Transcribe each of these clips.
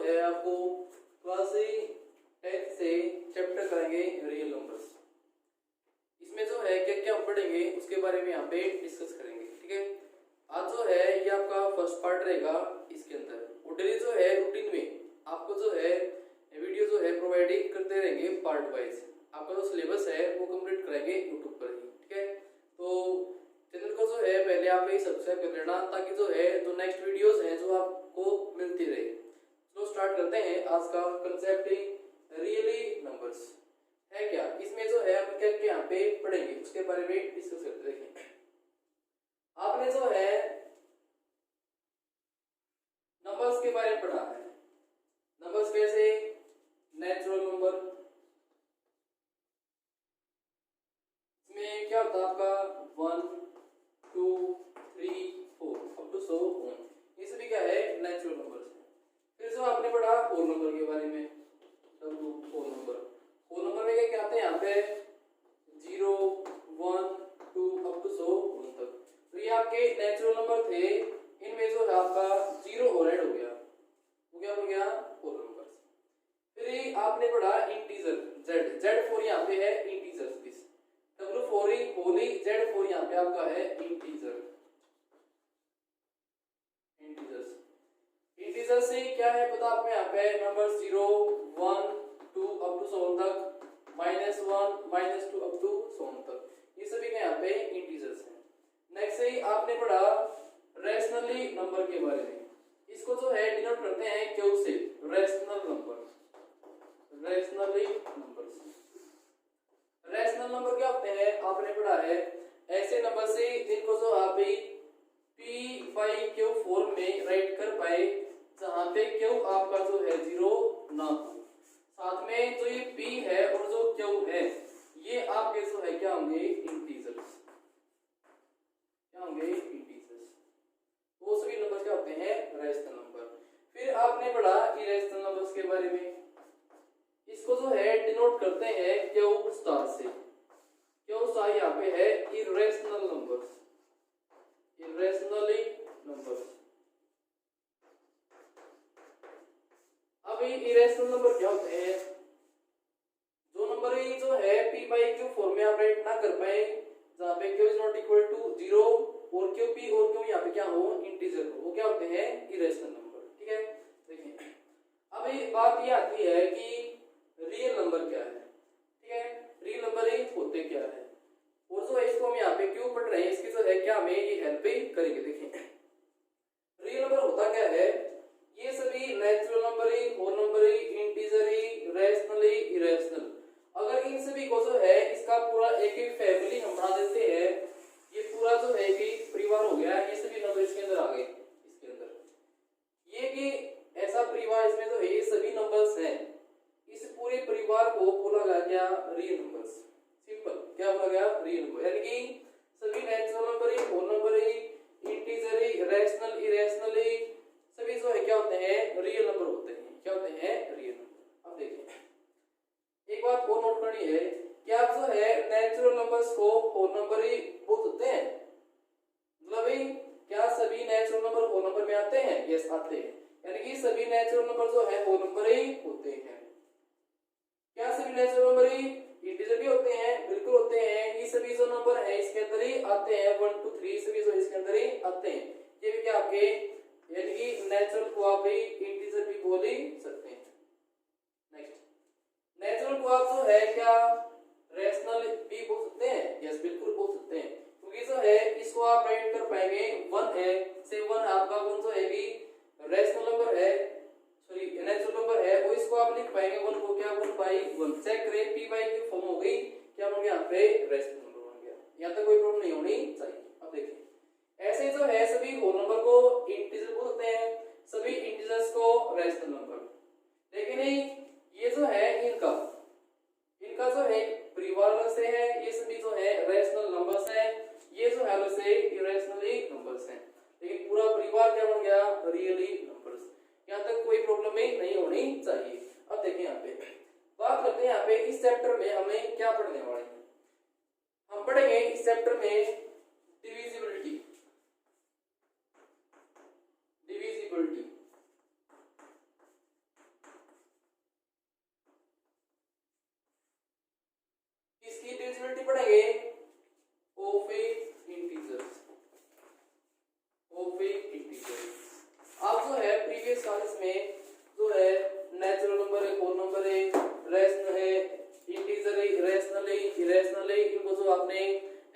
है आपको class 10th से चैप्टर करेंगे रियल नंबर्स। इसमें जो है क्या क्या पढ़ेंगे उसके बारे में यहाँ पे डिस्कस करेंगे। ठीक है, आज जो है ये आपका फर्स्ट पार्ट रहेगा। इसके अंदर डेली जो है रूटीन में आपको जो है वीडियो जो है प्रोवाइडिंग करते रहेंगे पार्ट वाइज। आपका जो सिलेबस है वो कंप्लीट करेंगे यूट्यूब पर ही। ठीक है, तो चैनल को जो है पहले आप ही सब्सक्राइब कर लेना ताकि जो है जो नेक्स्ट वीडियोस हैं जो आपको मिलती रहे। तो स्टार्ट करते हैं आज का कंसेप्ट रियली नंबर्स है क्या। इसमें जो है हम क्या क्या यहाँ पे पढ़ेंगे उसके बारे में डिस्कस करते देखें। आपने जो है नंबर्स के बारे में पढ़ा है। नंबर्स कैसे नेचुरल नंबर, इसमें क्या होता है आपका 1 2 3 4 अप टू 100 ये सभी क्या है नेचुरल नंबर्स है। फिर जो आपने पढ़ा होल नंबर के बारे में, होल नंबर में क्या आते हैं यहाँ पे 0 1 2 अप टू 100 तक। तो ये आपके नेचुरल नंबर थे, इनमें जो है आपका 0 और ऐड हो गया, वो क्या हो गया होल नंबर। फिर आपने पढ़ा इंटीजर z, z4 यहाँ पे है इंटीजर्स, W4 होली, Z4 यहाँ पे आपका है इंटीजर्स। इंटीजर से क्या है पता आपको यहाँ पे नंबर 0 1 2 अप टू 100 तक, -1 -2 अप टू 100 तक, ये सभी के यहाँ पे इंटीजर्स हैं। नेक्स्ट से आपने पढ़ा रैशनली नंबर के बारे में। इसको जो है डिनोट करते हैं क्यू से, rational number. Rationally numbers, rational number क्या होते हैं आपने पढ़ा है ऐसे नंबर से जिनको जो आप P5Q फॉर्म में राइट कर पाए जहां पे Q आपका जो है 0 ना हो, साथ में जो ये P है और जो Q है ये आपके जो है क्या होंगे इंटीजर्स, क्या होंगे इंटीजर्स। वो सभी नंबर क्या होते हैं रैशनल नंबर। फिर आपने पढ़ा इरेशनल नंबर्स के बारे में। इसको जो है डिनोट करते हैं क्यू स्टार से। क्यू स्टार यहाँ पे है इरेशनल नंबर्स, इरेशनली नंबर्स। अब ये इरेशनल नंबर क्या होते हैं, जो नंबर ही जो है P/Q फॉर्म में आप राइट ना कर पाए जहाँ पे Q is not equal to 0 और Q P और Q यहाँ पे क्या हो इंटीजर हो, वो क्या होते हैं इरेशनल नंबर। ठीक है, देखिए अब ये बात ये आती है कि रियल नंबर क्या है। ठीक है, रियल नंबर ही होते क्या है और जो इसको हम यहाँ पे क्यों पढ़ रहे हैं इसकी जो है क्या हमें ये हेल्प करेंगे। देखिए रियल नंबर होता क्या है, ये सभी नेचुरल नंबर ही, होल नंबर ही, इंटीजर ही, रैशनल ही, इरेशनल, अगर इन सभी को जो है इसका पूरा एक एक फैमिली हम बना देते हैं, ये पूरा जो है कि परिवार हो गया, ये सभी नंबर इसके अंदर आ गए। इसके अंदर ये कि ऐसा परिवार इसमें जो है ये सभी नंबर्स हैं, इस पूरे परिवार को बोला गया क्या रियल नंबर्स। सिंपल क्या बोला गया रियल नंबर, यानी कि सभी नेचुरल नंबर ही, होल नंबर ही, इंटीजर ही, रैशनल इरेशनल ही सभी जो है क्या होते हैं रियल नंबर होते हैं। क्या होते हैं रियल नंबर। अब देखिए एक बात और नोट करनी है कि आप जो है नेचुरल नंबर्स को होल नंबर ही बोल सकते हैं। मतलब भाई क्या सभी नेचुरल नंबर होल नंबर में आते हैं? यस आते हैं, यानी कि सभी नेचुरल नंबर जो है होल नंबर ही होते हैं। क्या सभी नेचुरल नंबर ही इंटीजर भी होते हैं? बिल्कुल होते हैं। ये सभी जो नंबर है इसके अंदर ही आते हैं, 1 2 3 सभी जो इसके अंदर ही आते हैं। ये भी क्या आपके यानी कि नेचुरल को आप भी इंटीजर भी बोल ही सकते हैं। नेक्स्ट नेचुरल को आप जो है क्या रैशनल भी बोल सकते हैं? यस बिल्कुल बोल सकते हैं, क्योंकि जो है इसको आप राइट कर पाएंगे 1 है से 1 आपका 1 जो है भी रैशनल नंबर है, सॉरी नेचुरल नंबर है, वो इसको आप लिख पाएंगे 1 को क्या 1/1 चेक करें P/Q फॉर्म हो गई, क्या बन गया यहाँ पे रैशनल नंबर बन गया। यहाँ तक कोई प्रॉब्लम नहीं होनी चाहिए। अब देखिए ऐसे जो है सभी होल नंबर को इंटीजर बोल सकते हैं, सभी इंटीजर्स को रैशनल नंबर, लेकिन ये जो है इनका जो है परिवार अलग से है, ये सभी जो है रैशनल नंबर्स हैं, ये जो है अलग से इरेशनली नंबर्स हैं, लेकिन पूरा परिवार क्या बन गया रियली नंबर्स। यहाँ तक कोई प्रॉब्लम नहीं होनी चाहिए। अब देखिए यहाँ पे बात करते हैं, यहाँ पे इस चैप्टर में हमें क्या पढ़ने वाले हैं। हम पढ़ेंगे इस चैप्टर में डिविजिबिलिटी, डिविजिबिलिटी डिविजिबिलिटी पढ़ेंगे of A integers, of A integers. आप जो है प्रीवियस क्लासेस में जो है नेचुरल नंबर है, होल नंबर है, रेशनल है, इंटीजर है, रेशनल है, इरेशनल है, इनको जो आपने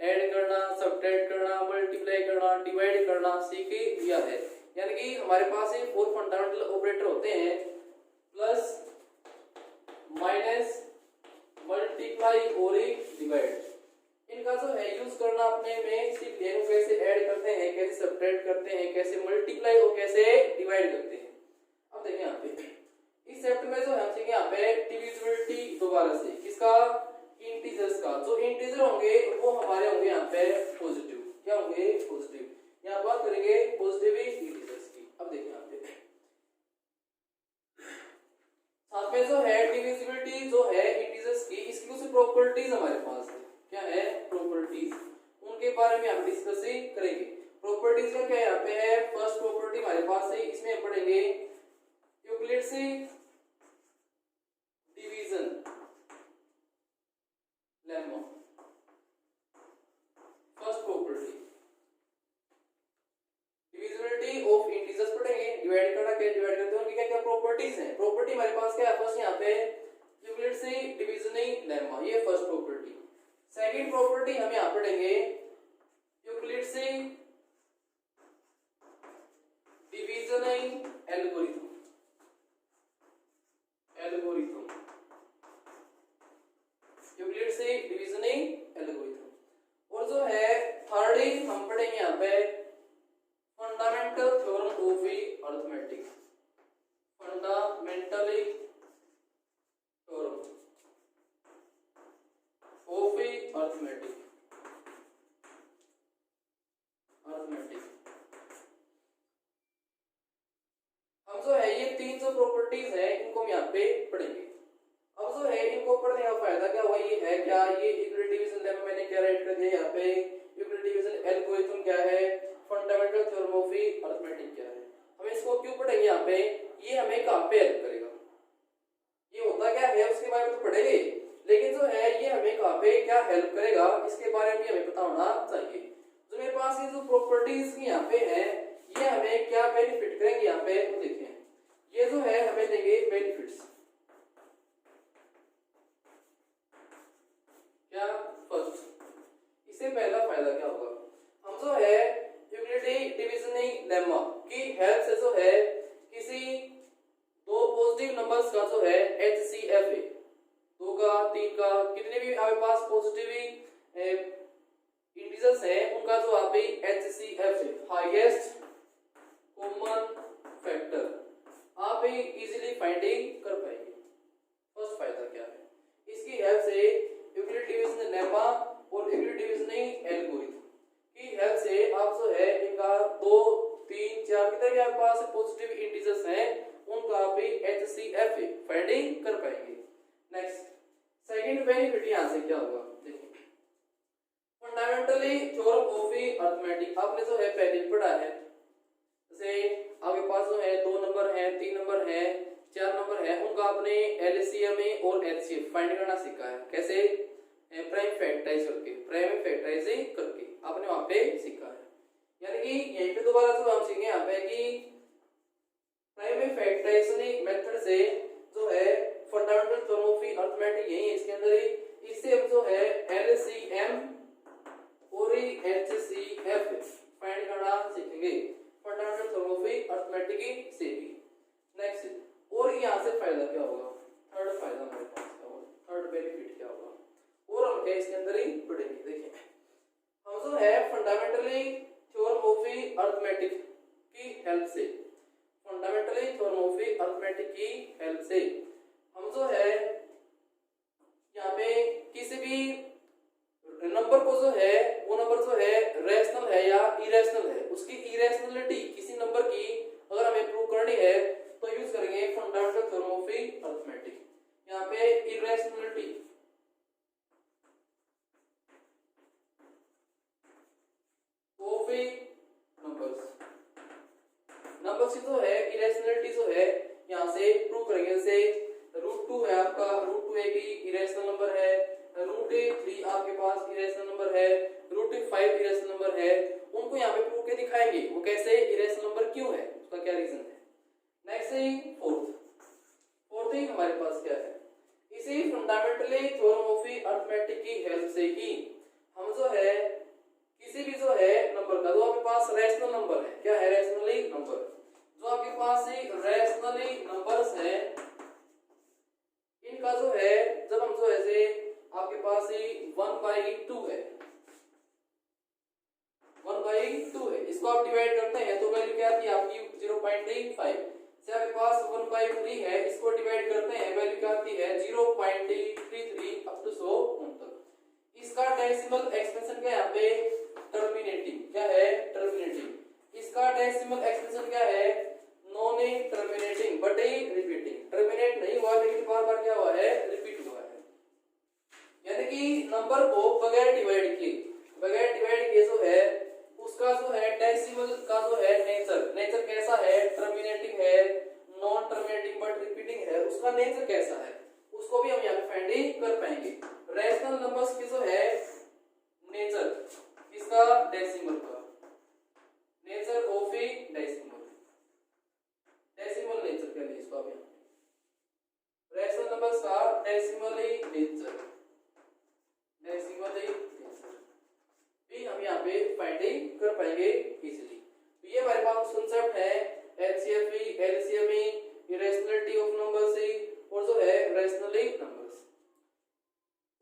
ऐड करना, सब्ट्रैक्ट करना, मल्टीप्लाई करना, डिवाइड करना सीख दिया है। यानी कि हमारे पास ये 4 फंडामेंटल ऑपरेटर होते हैं, प्लस, माइनस, मल्टीप्लाई और डिवाइड। इनका जो है यूज करना अपने में सीख लिया, कैसे ऐड करते हैं, कैसे सब्ट्रैक्ट करते हैं, कैसे मल्टीप्लाई और कैसे डिवाइड करते हैं। अब देखिए यहाँ पे इस चैप्टर में जो हम सीखेंगे यहाँ पे डिविजिबिलिटी दोबारा से किसका, इंटीजर्स का। जो इंटीजर होंगे वो हमारे होंगे यहाँ पे पॉजिटिव, क्या होंगे, पॉजिटिव। यहाँ बात करेंगे पॉजिटिव इंटीजर्स की। अब देखिए यहाँ पे साथ में जो है डिविजिबिलिटी जो है इंटीजर्स की, इसकी कुछ प्रॉपर्टीज हमारे पास है। क्या है प्रॉपर्टीज, उनके बारे में हम डिस्कस करेंगे। प्रॉपर्टीज का क्या यहाँ पे है, फर्स्ट प्रॉपर्टी हमारे पास है, इसमें हम पढ़ेंगे Euclid's division lemma. First property divisibility of integers पढ़ेंगे, डिवाइड करना क्या डिवाइड करते हैं, उनकी क्या क्या प्रॉपर्टीज हैं। प्रॉपर्टी हमारे पास क्या है, फर्स्ट यहाँ पे यूक्लिड्स डिवीजन लेम्मा, ये फर्स्ट प्रॉपर्टी। सेकंड प्रॉपर्टी हम यहाँ पढ़ेंगे Euclid's division algorithm, algorithm, Euclid's division algorithm. और जो है थर्ड हम पढ़ेंगे यहाँ पे fundamental theorem of arithmetic, fundamentally theorem of arithmetic, arithmetic. हम जो है ये तीन जो प्रॉपर्टीज है इनको हम यहाँ पे पढ़ेंगे। अब जो है इनको पढ़ने का फायदा क्या हुआ, ये है क्या, ये यूक्लिड डिवीजन लेम्मा मैंने क्या राइट कर दिया यहाँ पे, यूक्लिड डिवीजन एल्गोरिथम क्या है, फंडामेंटल थ्योरम ऑफ अरिथमेटिक क्या है। हम इसको क्यों पढ़ेंगे यहाँ पे, ये हमें कहाँ पे हेल्प करेगा, ये होता क्या है उसके बारे में तो पढ़ेंगे, लेकिन जो है ये हमें कहाँ पे क्या हेल्प करेगा इसके बारे में हमें पता होना चाहिए। जो मेरे पास ये जो प्रॉपर्टीज यहाँ पे है ये हमें क्या बेनिफिट करेंगे यहाँ पे, तो देखिए ये जो है हमें देंगे बेनिफिट्स। क्या फर्स्ट, इससे पहला फायदा क्या होगा, हम जो है यूक्लिड डिवीजन लेम्मा की हेल्प से जो है किसी दो पॉजिटिव नंबर्स का जो है HCF है, 2 का 3 का कितने भी आपके पास पॉजिटिव इंटीजर्स हैं उनका जो आप HCF है, हाईएस्ट कॉमन फैक्टर, आप इजीली फाइंडिंग कर पाएंगे। फर्स्ट फायदा क्या है, इसकी हेल्प से यूक्लिड डिवीजन लेम्मा और यूक्लिड डिवीजन एल्गोरिथम की हेल्प से आप जो है इनका 2 3 4 कितने भी आपके पास पॉजिटिव इंटीजर्स हैं उनका आप HCF फाइंडिंग कर पाएंगे। नेक्स्ट सेकंड बेनिफिट यहां से क्या होगा, देखिए फंडामेंटली थ्योरम ऑफ अरिथमेटिक आपने जो है पहले पढ़ा है, जैसे आपके पास जो है 2 नंबर है, 3 नंबर है, 4 नंबर है, उनका आपने LCM और HCF फाइंड करना सीखा है, कैसे प्राइम फैक्टराइज करके, प्राइम फैक्टराइजिंग करके आपने वहां पे सीखा है। यानी कि यहीं पे दोबारा जो हम सीखेंगे यहाँ पे कि प्राइम फैक्टराइजिंग मेथड से जो है फंडामेंटल थ्योरम ऑफ अरिथमेटिक यही है इसके अंदर ही, इससे हम जो है LCM और HCF फाइंड करना सीखेंगे फंडामेंटल थ्योरम ऑफ अरिथमेटिक से भी। नेक्स्ट और यहाँ से फायदा क्या होगा, थर्ड फायदा हमारे पास क्या होगा, थर्ड बेनिफिट क्या होगा, और हम क्या इसके अंदर ही पढ़ेंगे। देखिए हम जो है फंडामेंटली थ्योरम ऑफ अरिथमेटिक की हेल्प से, फंडामेंटली थ्योरम ऑफ अरिथमेटिक की हेल्प से हम जो है यहाँ पे किसी भी नंबर को जो है वो नंबर जो है रेशनल है या इरेशनल है, उसकी इरेशनलिटी किसी नंबर की अगर हमें प्रूव करनी है तो यूज करेंगे फंडामेंटल थ्योरम ऑफ अरिथमेटिक। यहाँ पे इरेशनलिटी ऑफ नंबर्स, नंबर्स की जो है इरेशनलिटी जो है यहाँ से प्रूव करेंगे। जैसे √2 है आपका, √2 एक इरेशनल नंबर है, √3 आपके नंबर है उनको यहाँ पे प्रूव के दिखाएंगे, वो कैसे इरेशनल नंबर क्यों है, उसका क्या रीजन है। नेक्स्ट है फोर्थ ही हमारे पास क्या है, इसी फंडामेंटली थ्योरम ऑफ अरिथमेटिक की हेल्प से ही हम जो है किसी भी जो है नंबर का, जो आपके पास रैशनल नंबर है, क्या है रैशनली नंबर, जो आपके पास रैशनली नंबर्स है इनका जो है जब हम जो ऐसे आपके पास 1/2 है, 1/2 है, इसको आप डिवाइड करते हैं तो वैल्यू क्या आती है आपकी 0.35 से आपके पास 1/3 है, इसको डिवाइड करते हैं वैल्यू क्या आती है 0.33 अप टू 100 तक। इसका डेसिमल एक्सपेंशन क्या है यहाँ पे टर्मिनेटिंग, क्या है टर्मिनेटिंग, इसका डेसिमल एक्सपेंशन क्या है non terminating but repeating, terminate नहीं हुआ लेकिन बार बार क्या हुआ है रिपीट हुआ है, यानी कि नंबर को बगैर डिवाइड किए जो है उसका जो है डेसिमल का जो है नेचर कैसा है, टर्मिनेटिंग है, नॉन टर्मिनेटिंग बट रिपीटिंग है, उसका नेचर कैसा है उसको भी हम यहाँ पे फाइंड कर पाएंगे। रैशनल नंबर्स की जो है नेचर, इसका डेसिमल का nature of A decimal nature के लिए इसको आप रैशनल नंबर्स का डेसिमल नेचर भी हम यहाँ पे फाइंडिंग कर पाएंगे इजीली। तो ये हमारे पास कंसेप्ट है HCF, LCM, irrationality of numbers और जो है रैशनली नंबर्स।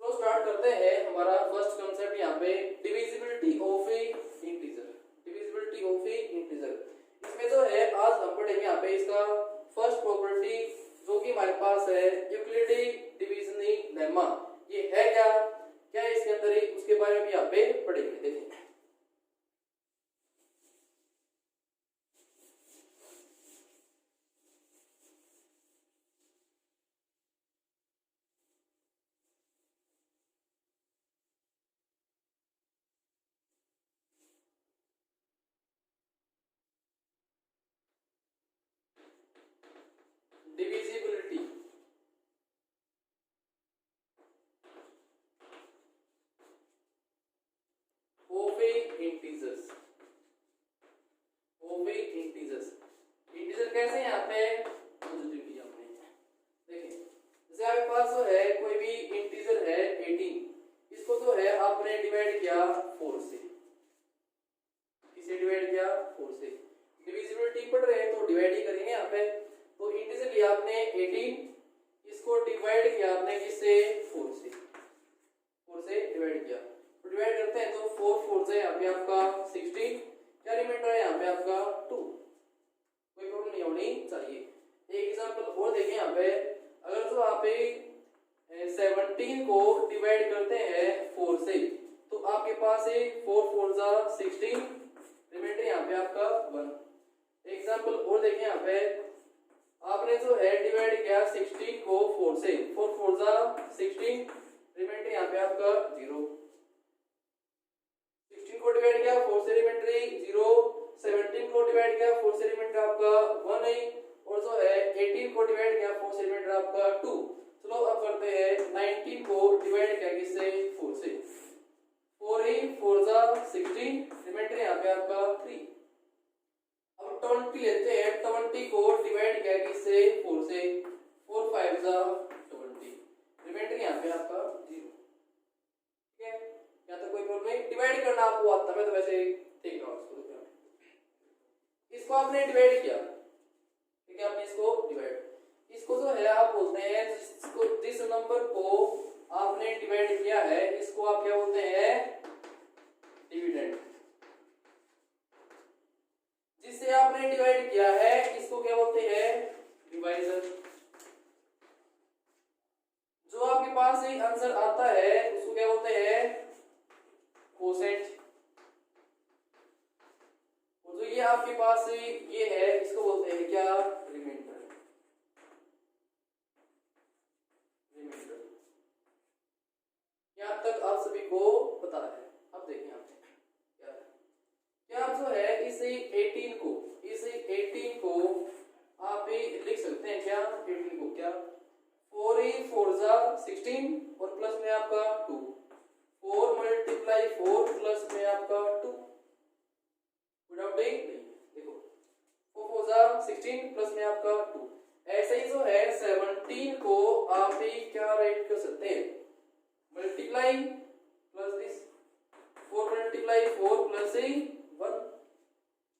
तो स्टार्ट करते हैं हमारा फर्स्ट कंसेप्ट यहाँ पे divisibility of integer, divisibility of integer. इसमें जो है आज हम पढ़ेंगे यहाँ पे इसका फर्स्ट प्रॉपर्टी जो कि हमारे पास है यूक्लिडिक डिविजन लेमा, ये है क्या है इसके अंदर ही उसके बारे में यहाँ पे पढ़ेंगे। देखिए डिविजिबिलिटी ऑफ इंटीजर्स, इंटीजर कैसे यहाँ पे पॉजिटिव लिया हमने। देखिए जैसे आपके पास जो है कोई भी इंटीजर है 18, इसको जो है आपने डिवाइड किया 4 से, इसे डिवाइड किया 4 से, डिविजिबिलिटी पढ़ रहे हैं तो डिवाइड ही करेंगे यहाँ पे। तो इंटीजर लिया आपने 18, इसको डिवाइड किया आपने किससे 4 से डिवाइड किया, तो डिवाइड करते हैं तो 4 से यहाँ पे आपका 16, क्या रिमाइंडर है यहाँ पे आपका 2, कोई प्रॉब्लम नहीं होनी चाहिए। एक एग्जांपल और देखें यहाँ पे, अगर तो आप 17 को डिवाइड करते हैं 4 से तो आपके पास 4 4 जा 16, रिमाइंडर यहाँ पे आपका 1। एग्जांपल और देखें यहाँ पे, आपने जो है डिवाइड किया 16 को 4 से, 4 4 जा 16, रिमाइंडर यहाँ पे आपका 0। 16 को डिवाइड किया 4 से, रिमाइंडर 0। 17 को डिवाइड किया 4 से, रिमाइंडर आपका 1 है, और जो है 18 को डिवाइड किया 4 से, रिमाइंडर आपका 2। चलो अब करते हैं 19 को डिवाइड किया किससे 4 से, 4 ही 4 जा 16, रिमाइंडर यहाँ पे आपका 3। अब 20 लेते हैं, 20 को डिवाइड किया किससे 4 से, 4 5 जा 20, रिमाइंडर यहाँ पे आपका 0। ठीक है, यहाँ तक कोई प्रॉब्लम नहीं, डिवाइड करना आपको आता है, मैं तो वैसे देख रहा हूँ इसको आपने डिवाइड किया, ठीक है, आपने इसको डिवाइड, इसको जो है आप बोलते हैं जिस नंबर को आपने डिवाइड किया है इसको आप क्या बोलते हैं डिविडेंड, जिससे आपने डिवाइड किया है इसको क्या बोलते हैं डिवाइजर। जो आपके पास एक आंसर आता है उसको क्या बोलते हैं कोसेंट, और जो ये आपके पास ये है इसको बोलते हैं क्या रिमाइंडर। यहाँ तक आप सभी को पता है। अब देखिए यहाँ पे क्या आप जो है इस 18 को आप लिख सकते हैं क्या 18 को क्या 4 ही 4 जा 16 और प्लस में आपका 2, 4 × 4 प्लस में आपका 2, पे नहीं है। देखो 4 4 16 प्लस में आपका 2। ऐसे ही जो है 17 को आप ही क्या राइट कर सकते हैं, multiply plus this 4 multiply 4 plus 1।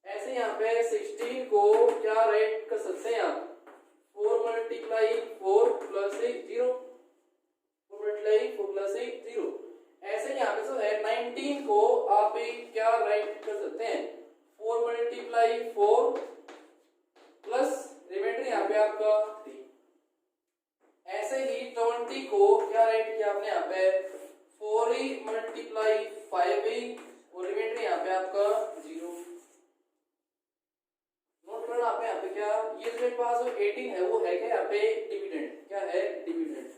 ऐसे यहाँ पे 16 को क्या राइट कर सकते हैं आप, 4 मल्टीप्लाई 4 प्लस 0, 4 मल्टीप्लाई 4 प्लस 0। ऐसे यहाँ पे जो है 19 को आप क्या राइट कर सकते हैं, 4 मल्टीप्लाई 4 प्लस रिमाइंडर यहाँ पे आपका 3। ऐसे ही 20 को क्या राइट किया आपने यहाँ पे, 4 मल्टीप्लाई 5 और रिमाइंडर यहाँ पे आपका 0। नोट करना आप यहाँ पे क्या, ये जो मेरे पास 18 है वो है क्या यहाँ पे डिविडेंड, क्या है dividend,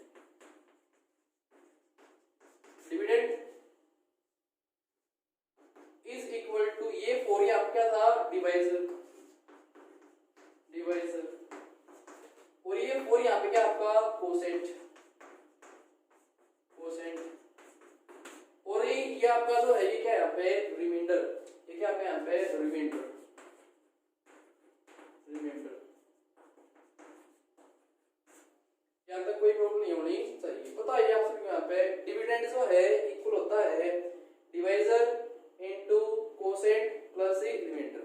dividend is equal to ये 4 ये आपका क्या था डिवाइजर, डिवाइजर और ये 4 यहाँ पे क्या आपका कोसेंट, कोसेंट और ये आपका जो है ये क्या है यहाँ पे रिमाइंडर, ये क्या आपका यहाँ पे रिमाइंडर, रिमाइंडर। यहाँ तक कोई प्रॉब्लम नहीं होनी चाहिए। बताइए आप सभी को यहाँ पे डिविडेंड जो है इक्वल होता है divisor into quotient plus remainder.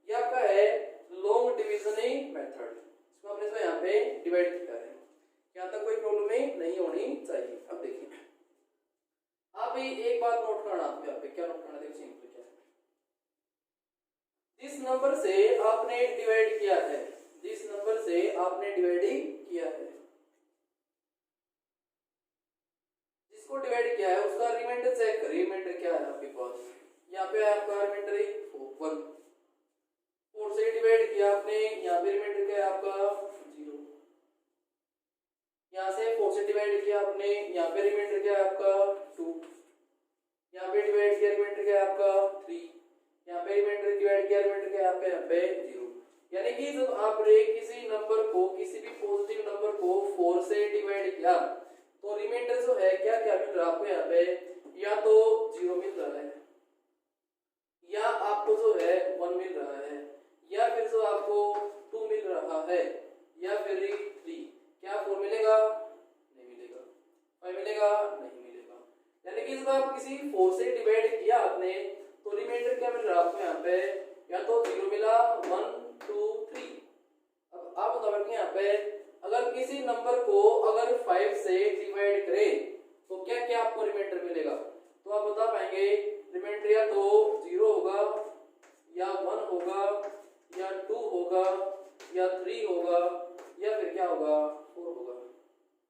ये आपका है लॉन्ग डिविजनिंग मेथड, इसको आपने जो यहाँ पे डिवाइड किया है। यहाँ तक कोई प्रॉब्लम नहीं होनी चाहिए। अब देखिए आप एक बात नोट करना, आपको यहाँ पे क्या नोट करना, देखिए सिंपल क्या है, जिस नंबर से आपने डिवाइड किया है, जिस नंबर से आपने डिवाइड किया है, जिसको डिवाइड किया है उसका रिमाइंडर चेक करिए, रिमाइंडर क्या है आपके पास, यहाँ पे आपका रिमाइंडर 1। 4 से डिवाइड किया आपने, यहाँ पे रिमाइंडर क्या है आपका 0। यहाँ से 4 से डिवाइड किया आपने, यहाँ पे रिमाइंडर क्या है आपका 2। यहाँ पे डिवाइड किया रिमाइंडर क्या है आपका 3। यहाँ पे रिमाइंडर डिवाइड किया रिमाइंडर क्या है आपका यहाँ पे 0। यानी कि जब आपने किसी नंबर को, किसी भी पॉजिटिव नंबर को 4 से डिवाइड किया तो रिमाइंडर जो है क्या क्या मिल रहा है आपको यहाँ पे, या तो 0 मिल रहा है, या आपको जो है 1 मिल रहा है, या फिर जो आपको 2 मिल रहा है, या फिर 3। क्या 4 मिलेगा, नहीं मिलेगा, 5 मिलेगा, नहीं मिलेगा। यानी कि जब आप किसी 4 से डिवाइड किया आपने तो रिमाइंडर क्या मिल रहा है आपको यहाँ पे, या तो 0 मिला, 1 2 3। अब आप बताओ यहाँ पे अगर किसी नंबर को अगर 5 से डिवाइड करें तो क्या क्या आपको रिमाइंडर मिलेगा, तो आप बता पाएंगे रिमाइंडर या तो 0 होगा, या 1 होगा, या 2 होगा, या 3 होगा, या फिर क्या होगा 4 होगा।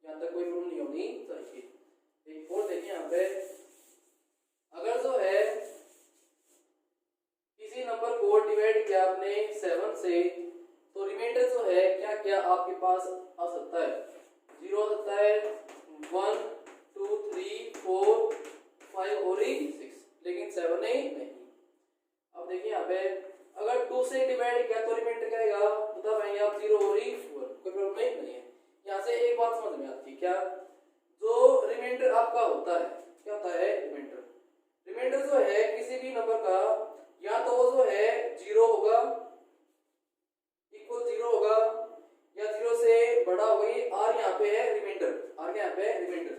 यहाँ तक कोई प्रॉब्लम नहीं होनी चाहिए। एक और देखिए यहाँ पे अगर जो है किसी नंबर को डिवाइड किया आपने 7 से तो रिमाइंडर जो है क्या क्या आपके पास आ सकता है, 0 आ सकता है, 1 2 3 4 5 और 6, लेकिन 7 नहीं। अब देखिए यहाँ पे अगर 2 से डिवाइड किया तो रिमाइंडर क्या आएगा, बता पाएंगे आप 0 और 1, कोई प्रॉब्लम नहीं है। यहाँ से एक बात समझ में आती है क्या, जो रिमाइंडर आपका होता है क्या होता है रिमाइंडर, रिमाइंडर जो है किसी भी नंबर का या तो वो जो है 0 होगा, इक्वल 0 होगा, या 0 से बड़ा होगा, ये आर यहाँ पे है रिमाइंडर, आर यहाँ पे रिमाइंडर,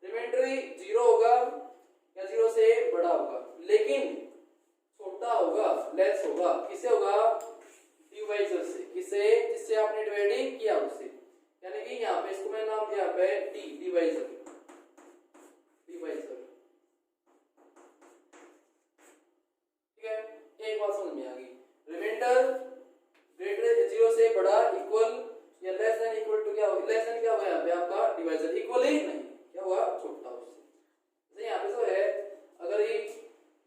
रिमाइंडर 0 होगा या 0 से बड़ा होगा, लेकिन छोटा होगा, लेस होगा, किससे होगा डिवाइजर से, किससे, जिससे आपने डिवाइडिंग किया उससे। यानी कि यहाँ पे इसको मैं नाम दिया पे डी, डिवाइजर, डिवाइजर। ठीक है, एक बात समझ में आ गई, रिमाइंडर ग्रेटर 0 से बड़ा, इक्वल या लेस देन इक्वल टू क्या होगा, लेस देन क्या होगा यहाँ पे आपका डिवाइजर, इक्वल ही नहीं, क्या हुआ छोटा उससे। जैसे यहाँ पे जो है अगर ये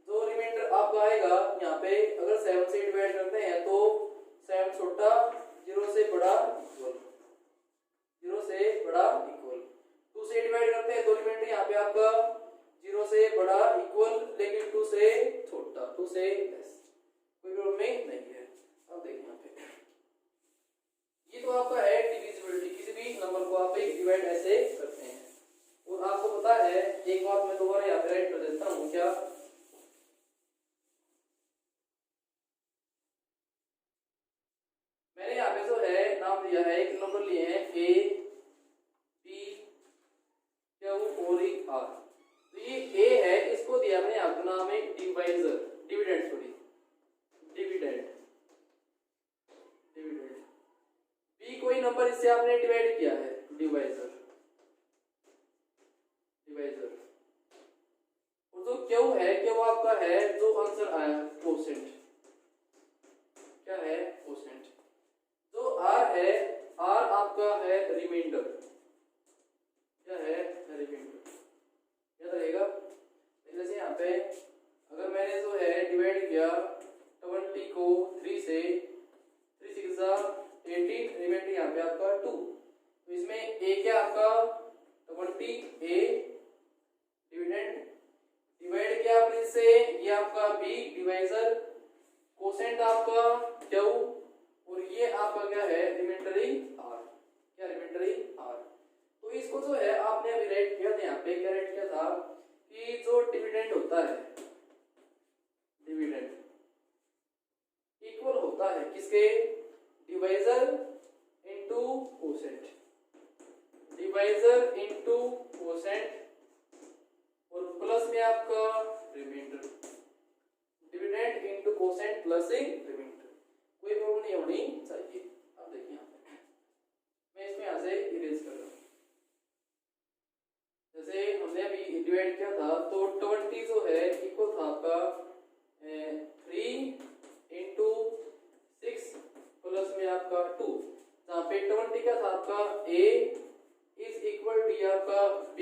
जो रिमाइंडर आपका आएगा यहाँ पे अगर 7 से डिवाइड करते हैं तो 7 छोटा, 0 से बड़ा इक्वल, 0 से बड़ा इक्वल, 2 से डिवाइड करते हैं तो रिमाइंडर यहाँ पे आपका 0 से बड़ा इक्वल, लेकिन 2 से छोटा, 2 से लेस, कोई प्रॉब्लम नहीं है। अब देखिए यहाँ पे ये तो आपका है डिविजिबिलिटी, किसी भी नंबर को आप डिवाइड ऐसे करते हैं। और आपको पता है एक बात मैं दोबारा यहाँ पे राइट कर देता हूँ, क्या नाम दिया है, एक नंबर लिए हैं ए बी क्यू और आर। तो ये ए है, इसको दिया मैंने आपका नाम है divisor, dividend sorry dividend dividend. B कोई नंबर इससे आपने डिवाइड किया है, डिवाइजर डिवाइजर। और जो क्यू है, क्यू आपका है जो आंसर आया कोसेंट, क्या है कोसेंट। जो आर है, आर आपका है रिमाइंडर, क्या है रिमाइंडर, याद रहेगा। जैसे यहाँ पे अगर मैंने जो है डिवाइड किया 20 को 3 से, 3 6 18, रिमाइंडर यहाँ पे आपका 2। तो इसमें ए क्या आपका 20 ए डिविडेंड, डिवाइड किया आपने इससे, ये आपका बी डिवाइजर, कोसेंट आपका क्यू और ये आपका क्या है रिमाइंडरी आर, क्या रिमाइंडरी आर। तो इसको जो है आपने अभी राइट किया था, यहाँ पे क्या राइट किया था कि जो डिविडेंड होता है, डिविडेंड इक्वल होता है किसके, divisor into quotient, divisor into quotient और प्लस में आपका remainder, dividend into quotient plus remainder. कोई प्रॉब्लम नहीं होनी चाहिए। अब देखिए यहाँ पे मैं इसमें यहाँ से इरेज कर रहा हूँ। जैसे हमने अभी डिवाइड किया था तो 20 जो है इक्वल था आपका 3 इंटू 6 प्लस में आपका 2, जहाँ पे 20 का था आपका a इज इक्वल टू ये आपका b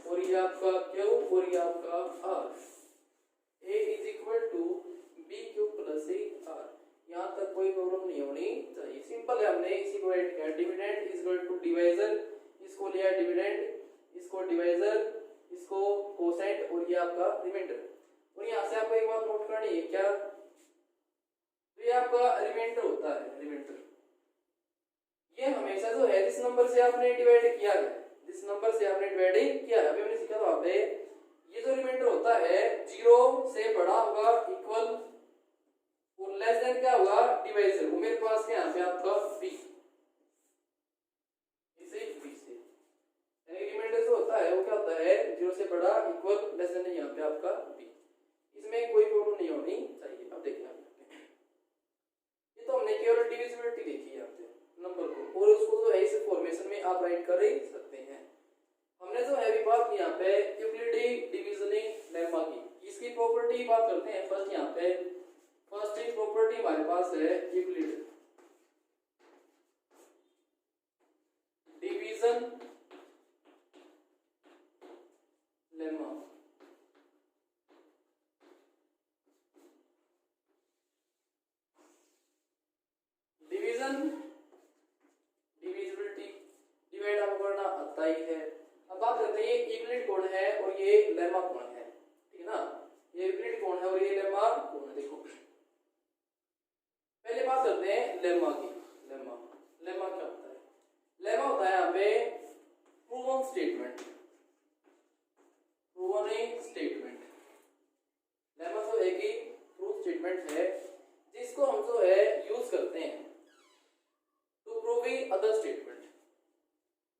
और ये आपका q और ये आपका r, a is equal to b q plus r। यहाँ तक कोई प्रॉब्लम नहीं होनी चाहिए, सिंपल है। हमने इसी को राइट किया, dividend is equal to divisor, इसको लिया डिविडेंड, इसको डिवाइजर, इसको कोसेंट और ये आपका रिमाइंडर। और यहाँ से आपको एक बात नोट करनी है, क्या तो ये आपका रिमाइंडर होता है, रिमाइंडर ये हमेशा जो है जिस नंबर से आपने डिवाइड किया है, जिस नंबर से आपने डिवाइड किया है, अभी हमने सीखा था आपने, ये जो रिमाइंडर होता है 0 से बड़ा होगा इक्वल और लेस देन क्या होगा डिवाइजर। वो मेरे पास क्या यहाँ पे आपका b, इसे b से यानी रिमाइंडर जो होता है वो क्या होता है 0 से बड़ा इक्वल लेस देन यहाँ पे आपका b। इसमें कोई प्रॉब्लम नहीं होनी चाहिए। अब देखिए ये तो हमने केवल डिविजिबिलिटी देखी है यहाँ पे नंबर को, और उसको जो है इस फॉर्मेशन में आप राइट कर ही सकते हैं। हमने जो है अभी बात की यहाँ पे यूक्लिडी डिविजनिंग लेम्मा की, इसकी प्रॉपर्टी बात करते हैं। फर्स्ट यहाँ पे फर्स्ट एक प्रॉपर्टी हमारे पास है Euclid division lemma. Division divisibility divide आपको करना आता ही है। अब बात करते हैं ये यूक्लिड कौन है और ये लेम्मा कौन है, ठीक है ना। ये यूक्लिड कौन है और ये लेम्मा कौन है। देखो पहले बात करते हैं लेम्मा की। लेम्मा लेम्मा क्या होता है, लेम्मा होता है यहाँ पे proven statement, proven statement. Lemma जो है कि प्रूफ स्टेटमेंट है जिसको हम जो है यूज करते हैं to prove other statement.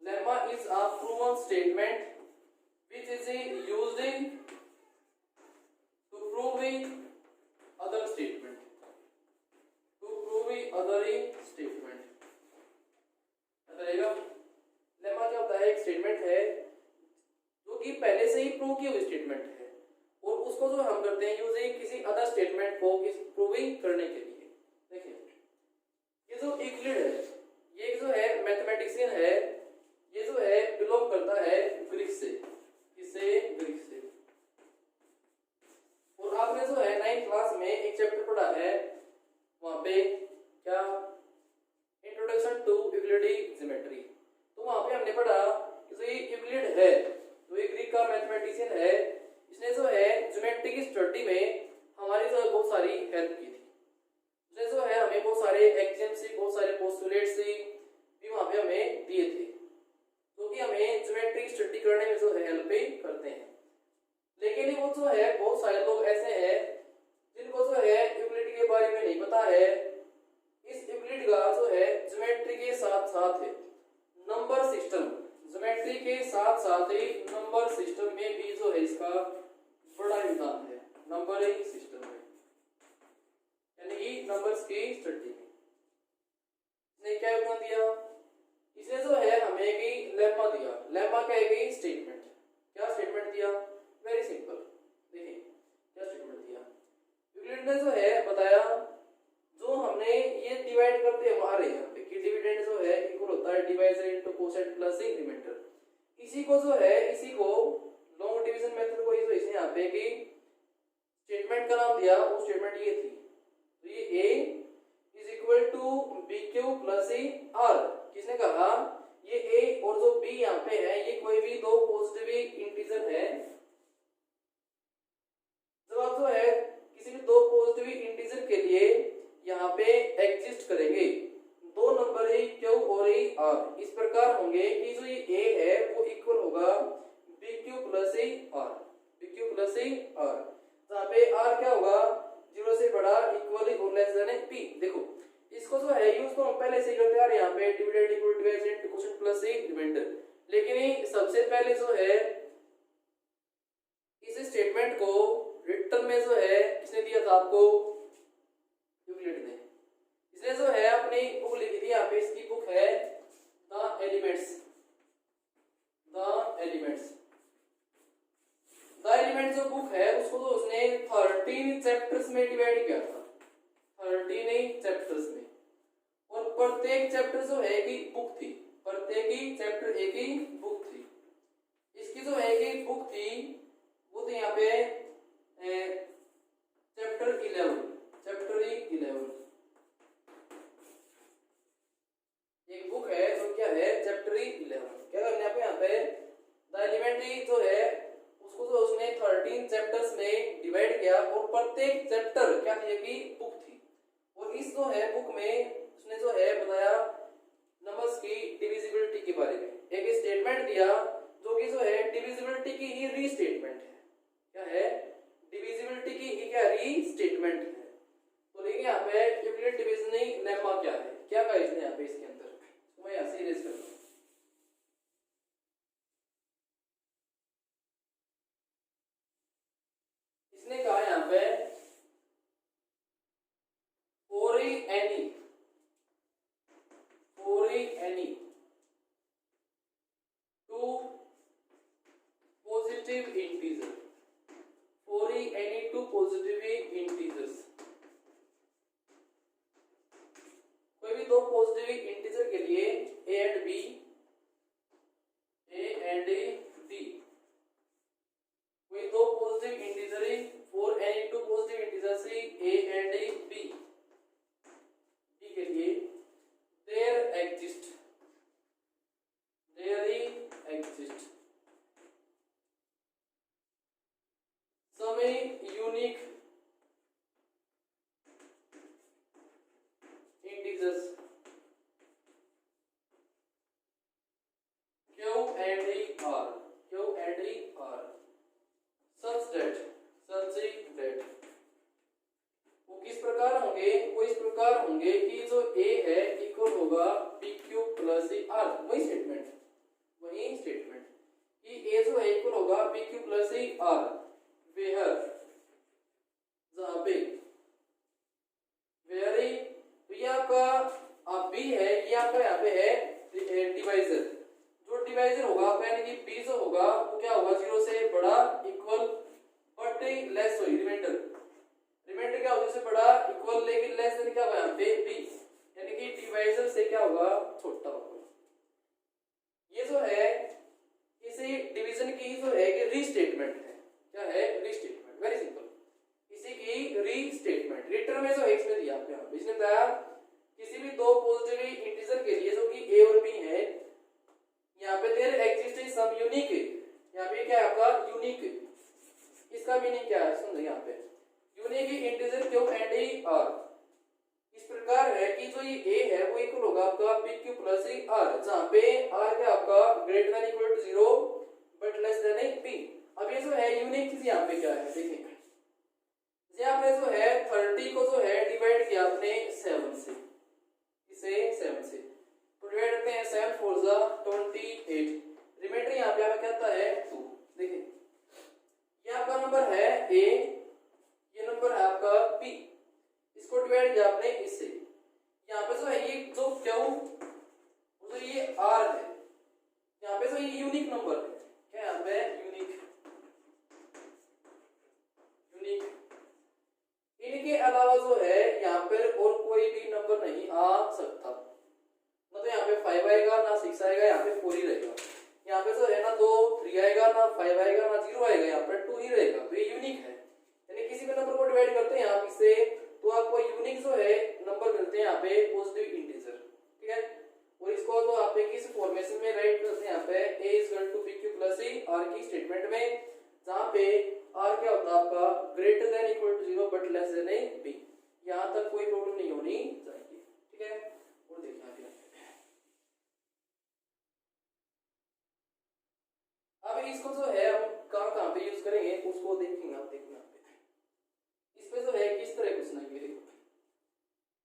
Lemma is a proven statement which is used to prove other statement, to prove other statement। रहेगा लेम्मा क्या होता है, एक स्टेटमेंट है जो कि पहले से ही प्रूव की हुई स्टेटमेंट है और उसको जो हम करते हैं यूज किसी अदर स्टेटमेंट को प्रूविंग करने के लिए। देखिए ये जो यूक्लिड है ये जो है मैथमेटिशियन है, ये जो है बिलोंग करता है ग्रीक से, किससे ग्रीक से। और आपने जो है 9th क्लास में एक चैप्टर पढ़ा है वहां पे क्या इंट्रोडक्शन टू यूक्लिडिक ज्योमेट्री। तो वहां पे हमने पढ़ा कि जो ये यूक्लिड है जो ये ग्रीक का मैथमेटिशियन है, इसने जो है ज्योमेट्री की स्टडी में हमारी जो है बहुत सारी हेल्प की थी। उसने जो है हमें बहुत सारे एक्सियम्स से बहुत सारे पोस्टुलेट्स भी वहां पे हमें दिए थे जो कि हमें ज्योमेट्री की स्टडी करने में जो है हेल्प भी करते हैं। लेकिन वो जो है बहुत सारे लोग ऐसे हैं जिनको जो है यूक्लिड के बारे में नहीं पता है। इस यूक्लिड का जो है ज्योमेट्री के साथ साथ है नंबर सिस्टम, ज्योमेट्री के साथ साथ ही नंबर सिस्टम में भी जो है इसका बड़ा योगदान है नंबरिंग सिस्टम में, यानी कि नंबर्स की स्टडी में इसने क्या योगदान दिया। इसने जो है हमें एक लेम्मा दिया, लेम्मा क्या है कि स्टेटमेंट, क्या स्टेटमेंट दिया, वेरी सिंपल, देखिए क्या स्टेटमेंट दिया। यूक्लिड ने जो है बताया जो हमने ये डिवाइड करते हैं हमारे यहाँ पे कि डिविडेंड जो है इक्वल होता है divisor into quotient plus remainder, इसी को जो है इसी को लॉन्ग डिवीजन मेथड को जो इसने यहाँ पे कि स्टेटमेंट का नाम दिया, वो स्टेटमेंट ये थी, तो ये a is equal to b q plus r, किसने कहा ये a और जो b यहाँ पे है ये कोई भी दो पॉजिटिव इंटीजर है। जब आप जो है किसी भी दो पॉजिटिव इंटीजर के लिए यहाँ पे एग्जिस्ट करेंगे दो नंबर ही क्यू और ही आर, इस प्रकार होंगे कि जो ये a है वो इक्वल होगा b q plus r, b q plus r, जहाँ पे r क्या होगा 0 से बड़ा इक्वल और लेस देन p। देखो इसको जो है यूज तो हम पहले से ही करते आ रहे हैं यहाँ पे dividend equal to divided quotient plus remainder, लेकिन सबसे पहले जो है इस स्टेटमेंट को रिटर्न में जो है किसने दिया था आपको, यूक्लिड ने। इसने जो है अपनी बुक लिखी थी, यहाँ पे इसकी बुक है the elements, the elements, the elements जो बुक है उसको तो उसने 13 चैप्टर्स में डिवाइड किया था, 13 चैप्टर्स में, और प्रत्येक चैप्टर जो है कि बुक थी, प्रत्येक ही चैप्टर एक ही बुक थी। इसकी जो है कि बुक थी वो तो यहाँ पे चैप्टर 11, चैप्टर 11 एक बुक है तो क्या है चैप्टर 11, क्या करना है यहाँ पे द एलिमेंट्री जो है उसको तो उसने 13 चैप्टर्स में डिवाइड किया और प्रत्येक चैप्टर क्या थी कि बुक थी, और इस जो है बुक में उसने जो है बताया नंबर्स की डिविजिबिलिटी के बारे में, एक स्टेटमेंट दिया जो कि जो है डिविजिबिलिटी की ही रीस्टेटमेंट है, क्या है डिविजिबिलिटी की ही क्या रीस्टेटमेंट है। तो देखिए यहाँ पे यूक्लिड डिविजनिंग लेम्मा क्या है, क्या कहा इसने यहाँ पे इसके अंदर, तो मैं यहाँ से इरेज कर दूं। इसने कहा यहाँ पे for any two positive integer, for any two positive integers, कोई भी दो पॉजिटिव इंटीजर के लिए a and b, कोई दो positive integer for any two positive integers a and b के लिए there exist some unique integers q and r, such that वो किस प्रकार होंगे, वो इस प्रकार होंगे कि जो a है इक्वल होगा pq प्लस r, वही स्टेटमेंट कि a जो है इक्वल होगा pq प्लस r, वेयर जहाँ पे वेयर तो ये आपका आप b है, ये आपका यहाँ पे है डिवाइजर, जो डिवाइजर होगा आपका यानी कि b जो होगा वो क्या होगा 0 से बड़ा इक्वल बट लेस, रिमाइंडर क्या होगा उससे बड़ा इक्वल लेकिन लेस देन क्या होगा यहाँ पे b, यानी कि डिवाइजर से क्या होगा छोटा होगा। ये जो है इसी डिवीजन की जो है कि रीस्टेटमेंट है, क्या है रीस्टेटमेंट, वेरी सिंपल, इसी की रीस्टेटमेंट। रिटर्न में जो x में दिया आपको यहाँ पे इसने बताया किसी भी दो पॉजिटिव इंटीजर के लिए जो कि a और b है, यहाँ पे देयर एग्जिस्ट सम यूनिक, यहाँ पे क्या है आपका यूनिक, इसका मीनिंग क्या है सुन यहाँ पे unique integer q and r इस प्रकार है कि जो ये a है वो इक्वल होगा आपका pq प्लस r, जहाँ पे r क्या आपका greater than equal to 0 but less than p। अब ये जो है यूनिक चीज यहाँ पे क्या है देखिए, यहाँ पे जो है 30 को जो है डिवाइड किया आपने 7 से, से 7 से, तो डिवाइड करते हैं 7 4 जा 28, रिमाइंडर यहाँ पे आपका क्या आता है 2। देखिए ये आपका नंबर है ए, ये नंबर है आपका बी, इसको डिवाइड किया आपने इससे, यहाँ पे जो है ये जो क्यू जो ये आर है, यहाँ पे जो ये यूनिक नंबर है, क्या यहाँ पे यूनिक, इनके अलावा जो है यहाँ पर और कोई भी नंबर नहीं आ सकता, ना तो यहाँ पे 5 आएगा ना 6 आएगा, यहाँ पे 4 ही रहेगा, यहाँ पे जो है ना 2 3 आएगा ना 5 आएगा ना 0 आएगा, यहाँ पे 2 ही रहेगा, तो ये यूनिक है। यानी किसी भी नंबर को डिवाइड करते हैं आप इससे तो आपको यूनिक जो है नंबर मिलते हैं यहाँ पे पॉजिटिव इंटीजर, ठीक है। और इसको तो आप किस फॉर्मेशन में राइट करते हैं यहाँ पे a equal to pq plus e r की स्टेटमेंट में, जहाँ पे r क्या होता है आपका greater than equal to 0 but less than b, यहाँ तक कोई प्रॉब्लम नहीं होनी चाहिए, ठीक है। और देखिए अब इसको जो है हम कहाँ पे यूज करेंगे उसको देखेंगे, आप देखना इस पे जो है किस तरह क्वेश्चन आएंगे। देखो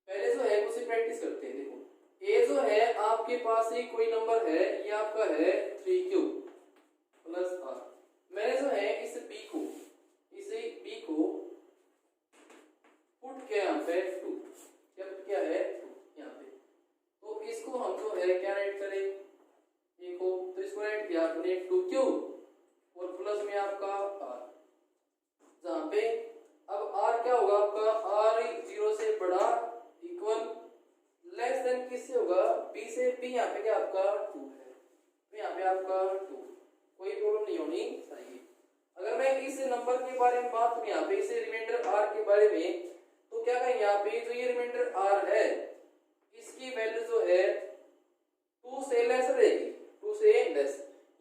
पहले जो है कुछ प्रैक्टिस करते हैं। देखो ए जो है आपके पास ही कोई नंबर है, ये आपका है 3q प्लस r, मैंने जो है इस b को पुट किया यहाँ पे 2, क्या पुट किया है 2 यहाँ पे, तो इसको हम जो है क्या राइट करें ए को, तो इसको राइट किया आपने 2q और प्लस में आपका r, जहाँ पे अब r क्या होगा आपका r 0 से बड़ा इक्वल लेस देन किससे होगा b से, b यहाँ पे क्या आपका 2 है, तो यहाँ पे आपका 2, कोई प्रॉब्लम नहीं होनी चाहिए। अगर मैं इस नंबर के बारे में बात करूं यहाँ पे इसे रिमाइंडर r के बारे में, तो क्या कहें यहाँ पे जो ये रिमाइंडर r है इसकी वैल्यू जो है 2 से लेस रहेगी, 2 से लेस,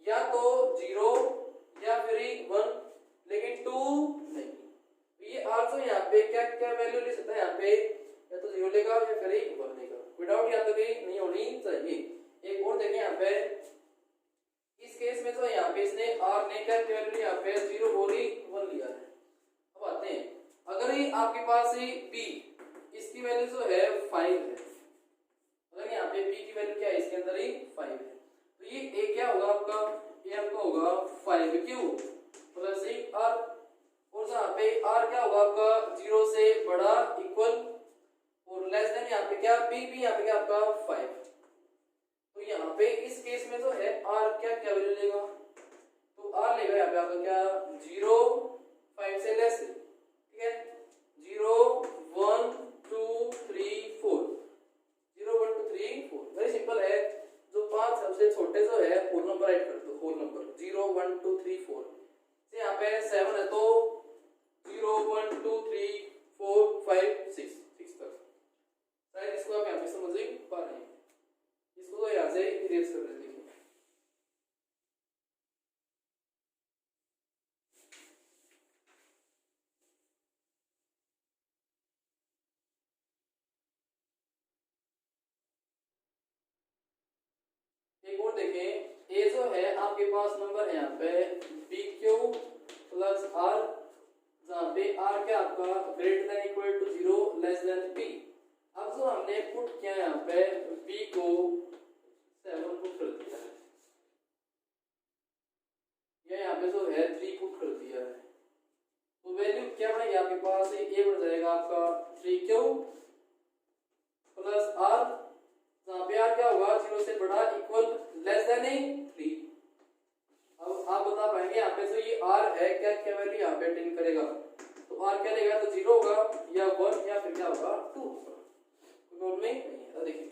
या तो 0 या फिर 1, लेकिन 2 नहीं। ये r जो यहाँ पे क्या क्या वैल्यू ले सकता है, यहाँ पे या तो 0 लेगा या फिर 1 लेगा, विदाउट यहाँ तक नहीं होनी चाहिए। एक और देखें यहाँ पे इस केस में तो यहाँ पे इसने r ने क्या वैल्यू यहाँ पे 0 और 1 लिया है। अब आते हैं अगर ये आपके पास ही b इसकी वैल्यू जो है 5 है, अगर यहाँ पे b की वैल्यू क्या है इसके अंदर ही 5 है, तो ये a क्या होगा आपका, ये आपका होगा 5q प्लस r, और जहाँ पे r क्या होगा आपका 0 से बड़ा इक्वल और लेस देन यहाँ पे क्या b यहाँ पे क्या आपका 5, तो यहाँ पे इस केस में जो है r क्या क्या वैल्यू लेगा, तो r लेगा यहाँ पे आपका क्या 0 5 से लेस, ठीक है, 0 1 2 3 4, 0 1 2 3 4, वेरी सिंपल है। जो 5 सबसे छोटे जो है होल नंबर ऐड कर दो, होल नंबर 0 1 2 3 4 से यहाँ पे 7 है तो 0 1 2 3 4 5 6 तक, शायद इसको आप यहाँ पे समझ ही पा रहे हैं, इसको तो यहाँ से इरेज कर रहे हैं। एक और देखें ए जो है आपके पास नंबर है यहाँ पे pq प्लस r, जहाँ पे r क्या आपका greater than equal to 0 less than p। अब जो हमने पुट किया यहाँ पे p को 7 पुट कर दिया है, या यहाँ पे जो है 3 पुट कर दिया है, तो वैल्यू क्या बनेगी आपके पास, ये बढ़ जाएगा आपका 3q प्लस r, जहाँ पे r क्या होगा 0 से बड़ा इक्वल लेस देन 3। अब आप बता पाएंगे यहाँ पे जो ये r है क्या क्या वैल्यू यहाँ पे अटेन करेगा, तो r क्या लेगा, तो 0 होगा या 1 या फिर क्या होगा 2 होगा, कोई नहीं है। देखिए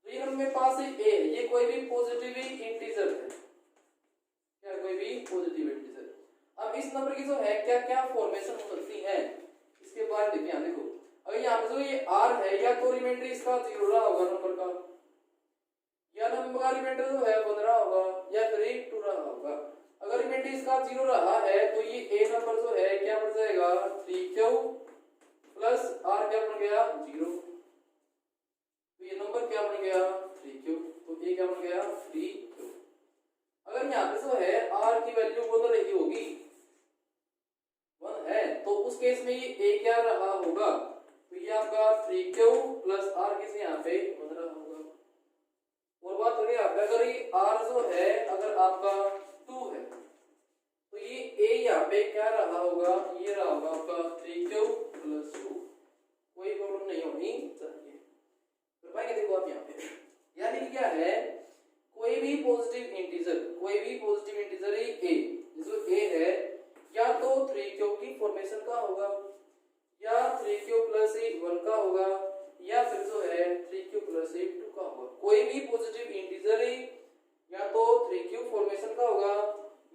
तो ये मेरे पास a है, ये कोई भी पॉजिटिव इंटीजर है, क्या कोई भी पॉजिटिव इंटीजर। अब इस नंबर की जो है क्या क्या फॉर्मेशन हो सकती है इसके बारे में देखिए। देखो अगर यहाँ पे जो ये r है, या तो रिमाइंडर इसका 0 रहा होगा नंबर का, या नंबर का रिमाइंडर जो है 15 होगा, या फिर 2 रहा होगा। अगर रिमाइंडर इसका 0 रहा है तो ये a नंबर जो है क्या बन जाएगा 3q प्लस r क्या बन गया 0, तो ये नंबर क्या बन गया 3q, तो a क्या बन गया 3q। अगर यहाँ पे जो है r की वैल्यू बोल रही होगी 1 है, तो उस केस में ये a क्या रहा होगा, तो ये आपका 3Q प्लस R किस यहाँ पे बन रहा होगा। और बात करें आप अगर ये R जो है अगर आपका 2 है तो ये A यहाँ पे क्या रहा होगा, ये रहा होगा आपका 3Q प्लस 2। कोई प्रॉब्लम नहीं होनी चाहिए। कर पाएंगे देखो आप यहाँ पे, यानी कि क्या है कोई भी पॉजिटिव इंटीजर है A, जो A है या तो 3Q की फॉर्मेशन का होगा या 3Q प्लस 1 का होगा या फिर जो है 3Q प्लस 2 का होगा। कोई भी पॉजिटिव इंटीजर है या तो 3Q फॉर्मेशन का होगा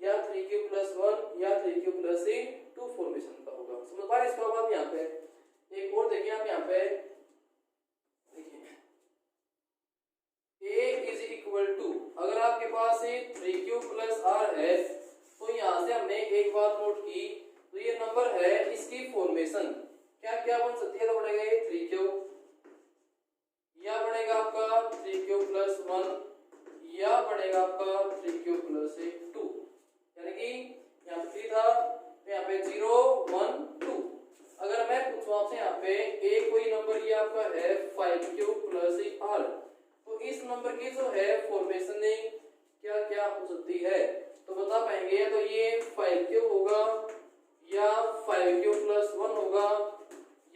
या 3Q प्लस 1 या 3Q प्लस 2 फॉर्मेशन का होगा। समझ पा रहे इसको आप यहाँ पे। एक और देखिए आप यहाँ पे देखिए A इज इक्वल टू, अगर आपके पास 3Q प्लस R है तो यहाँ से हमने एक बात नोट की, तो ये नंबर है इसकी फॉर्मेशन क्या क्या बन सकती है, तो बनेगा ये 3Q या बनेगा आपका 3Q प्लस 1 या बनेगा आपका 3Q प्लस 2, यानी कि यहाँ पे 3 था तो यहाँ पे 0 1 2। अगर मैं पूछूं आपसे यहाँ पे एक कोई नंबर ये आपका है 5Q प्लस R, तो इस नंबर की जो है फॉर्मेशन क्या क्या हो सकती है, तो बता पाएंगे। तो ये 5Q होगा या 5Q प्लस 1 होगा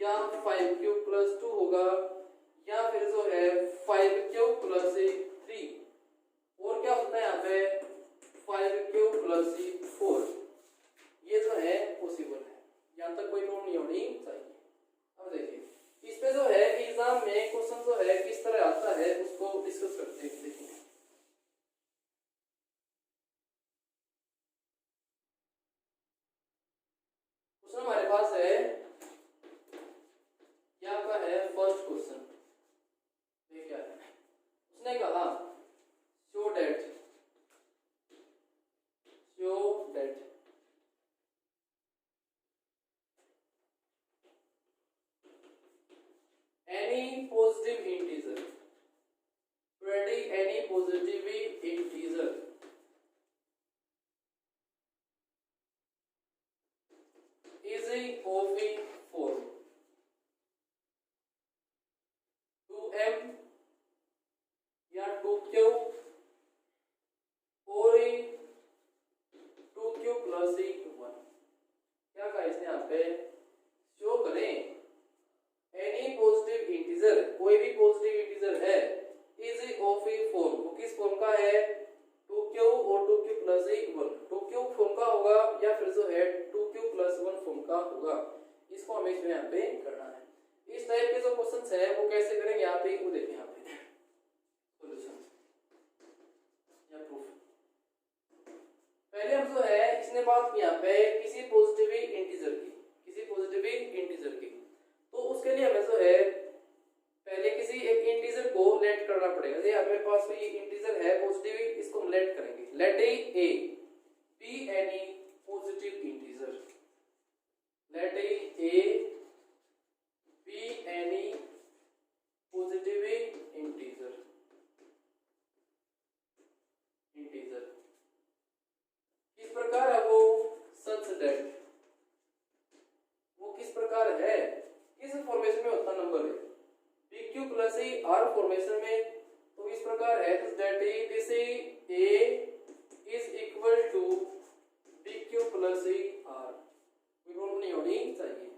या 5Q प्लस 2 होगा या फिर जो है 5Q प्लस 3, और क्या होता है यहाँ पे 5Q प्लस 4। ये जो है पॉसिबल है, यहाँ तक कोई प्रॉब्लम नहीं होनी चाहिए। अब देखिए इस पे जो है एग्जाम में क्वेश्चन जो है किस तरह आता है उसको डिस्कस करते हैं। देखिए क्वेश्चन हमारे पास है, ये आपका है फर्स्ट क्वेश्चन। ये क्या है, उसने कहा show that any positive integer, predict any positive integer is of a form 2m या 2Q और 2Q प्लस 1। क्या कहा इसने यहाँ पे, शो करें एनी पॉजिटिव इंटीजर, कोई भी पॉजिटिव इंटीजर है इज ऑफ ए फॉर्म, वो किस फॉर्म का है 2Q और 2Q प्लस 1, 2Q फॉर्म का होगा या फिर जो है 2Q प्लस 1 फॉर्म का होगा। इसको हमें इसमें यहाँ पे करना है। इस टाइप के जो क्वेश्चंस है वो कैसे करेंगे यहाँ पे, वो देखिए यहाँ पे सॉल्यूशन या प्रूफ। पहले हम जो है इसने बात की यहाँ पे किसी पॉजिटिव इंटीजर की, तो उसके लिए हमें जो है पहले किसी एक इंटीजर को लेट करना पड़ेगा। जैसे हमारे पास ये इंटीजर है पॉजिटिव, इसको हम लेट करेंगे। Let a be any positive integer, let a be any positive integer किस प्रकार है वो, सच दैट, वो किस प्रकार है, किस फॉर्मेशन में होता नंबर है PQ प्लस R फॉर्मेशन में, तो इस प्रकार है that this A is equal to PQ plus R। कोई प्रॉब्लम नहीं होनी चाहिए।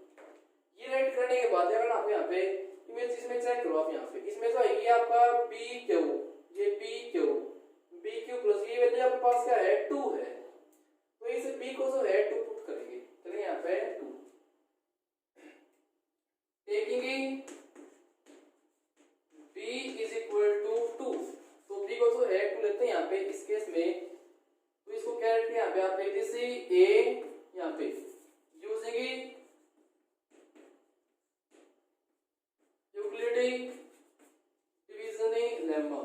ये राइट करने के बाद अगर आप यहाँ पे इमेज इसमें चेक करो आप यहाँ पे, इसमें जो है ये आपका PQ, ये BQ प्लस ये वैल्यू आपके पास क्या है 2 है, तो इस B को जो है 2 पुट करेंगे। चलिए यहाँ पे 2 देखेंगे B इज इक्वल टू 2, तो B को जो है 2 लेते हैं यहाँ पे इस केस में, तो इसको क्या रखते हैं यहाँ पे आप दिस A यहाँ पे यूजिंग यूक्लिडियन डिवीजन लेम्मा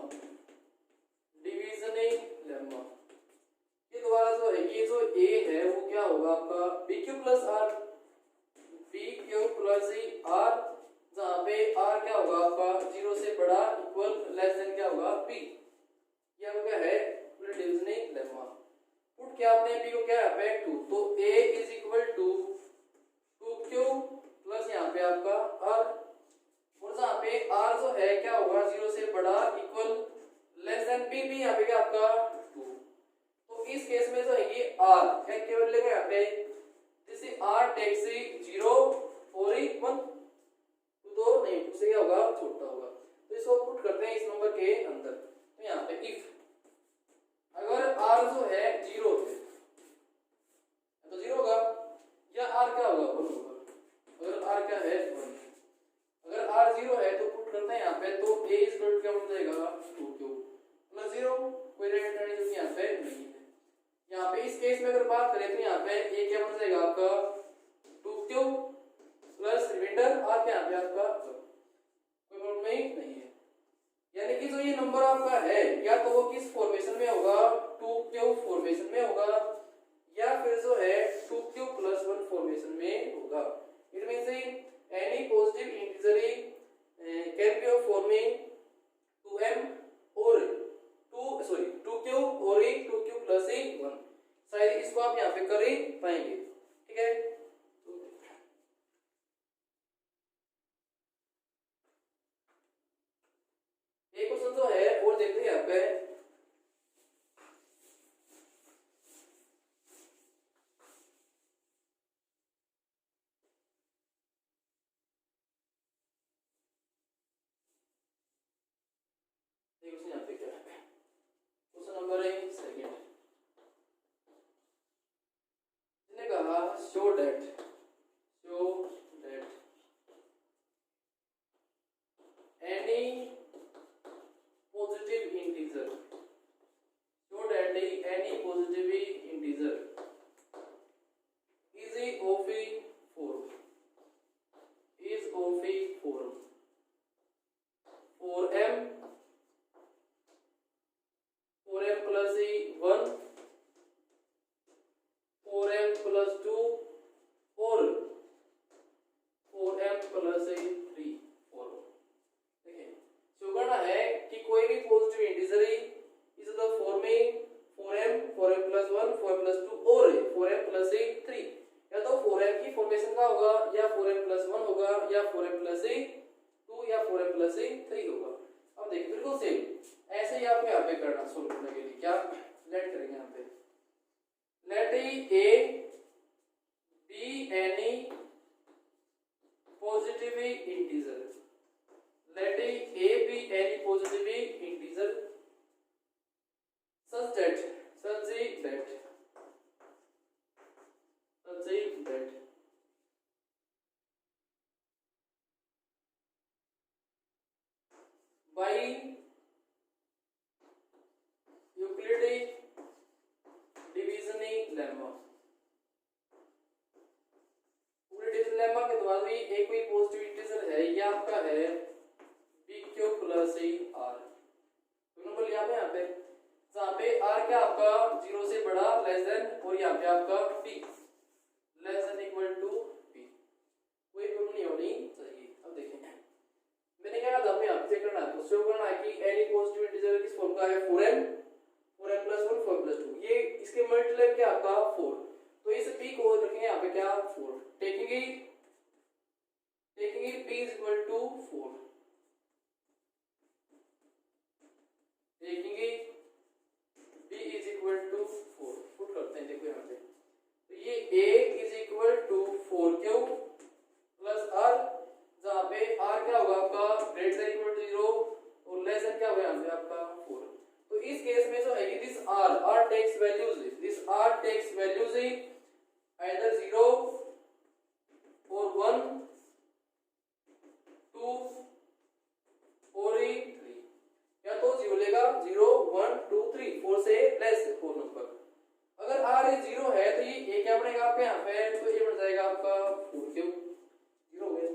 के द्वारा जो है ये जो A है वो क्या होगा आपका BQ plus R, BQ plus R, जहाँ पे R क्या होगा आपका 0 से बड़ा इक्वल लेस देन क्या होगा B, ये क्या है डिवीजन लेम्मा। पुट क्या आपने B को क्या है 2, तो A is equal to 2Q plus यहाँ पे आपका R आर टेक्स 0 और 1, तो नहीं, टू से क्या होगा, छोटा होगा। तो इसको पुट करते हैं इस नंबर के अंदर। तो यहाँ पे इफ अगर r जो है 0 है तो 0 होगा, या r क्या होगा, 1 होगा। अगर r क्या है 1, अगर r 0 है तो पुट करते हैं यहाँ पे, तो a इक्वल टू क्या बन जाएगा 2q प्लस 0, कोई रेट करने जो यहाँ पे नहीं है। यहाँ पे इस केस में अगर बात करें तो यहाँ पे a क्या बन जाएगा आपका 2q प्लस रिमाइंडर r क्या यहाँ पे आपका, कोई प्रॉब्लम नहीं है। यानी कि जो ये नंबर आपका है, या तो वो किस फॉर्मेशन में होगा, 2q फॉर्मेशन में होगा, या फिर जो है 2q प्लस 1 फॉर्मेशन में होगा। It means any positive integer can be of forming 2m और 2q और 2q प्लस 1। शायद इसको आप यहाँ पे कर ही पाएंगे, ठीक है। एक क्वेश्चन जो है और देखते हैं यहाँ पे, यहाँ पे क्या है, क्वेश्चन नंबर 2 इसने कहा show that any positive integer is of a form 4m plus 1, 4m plus 2 और 4m plus 3, 4। देखिए शो करना है कि कोई भी positive integer is the forming 4m plus 1, 4m plus 2 और 4m plus 3। या तो 4m की फॉर्मेशन का होगा, या 4m plus 1 होगा, या 4m plus 2, या 4m plus 3 होगा। अब देखिए बिल्कुल सेम ऐसे ही आपको यहाँ पे करना, सोल्व करने के लिए क्या लेट करेंगे यहाँ पे, late a be any positive integer, let a be any positive integer such that by Euclidean division lemma, Euclidean lemma के द्वारा भी एक कोई पॉजिटिव इंटीजर है, ये आपका है pq प्लस r। तो नंबर लिया आपने यहाँ पे, जहाँ पे r क्या आपका 0 से बड़ा लेस देन, और यहाँ पे आपका p less than equal to p, कोई प्रॉब्लम नहीं होनी चाहिए। अब देखें मैंने क्या कहा था, आपको यहाँ चेक करना है, तो शो करना है कि एनी पॉजिटिव इंटीजर किस फॉर्म का है, 4m plus 1, 4 plus 2, ये इसके मल्टीप्लाई क्या आपका 4। तो इस p को रखेंगे यहाँ पे क्या 4, taking p is equal to 4, taking p is equal to 4, put करते हैं। देखो यहाँ पे तो ये a is equal to 4q plus r, जहाँ पे r क्या होगा आपका ग्रेटर देन इक्वल टू 0 और लेस देन क्या होगा यहाँ पे आपका 4। तो इस केस में जो है कि this r takes values either 0 or 1, 2 और 3, या तो 0 लेगा 0, 1, 2, 3, 4 से लेस 4 नंबर। अगर r 0 है तो ये क्या बनेगा आपके यहाँ पे, तो ये बन जाएगा आपका 4q, 0 है।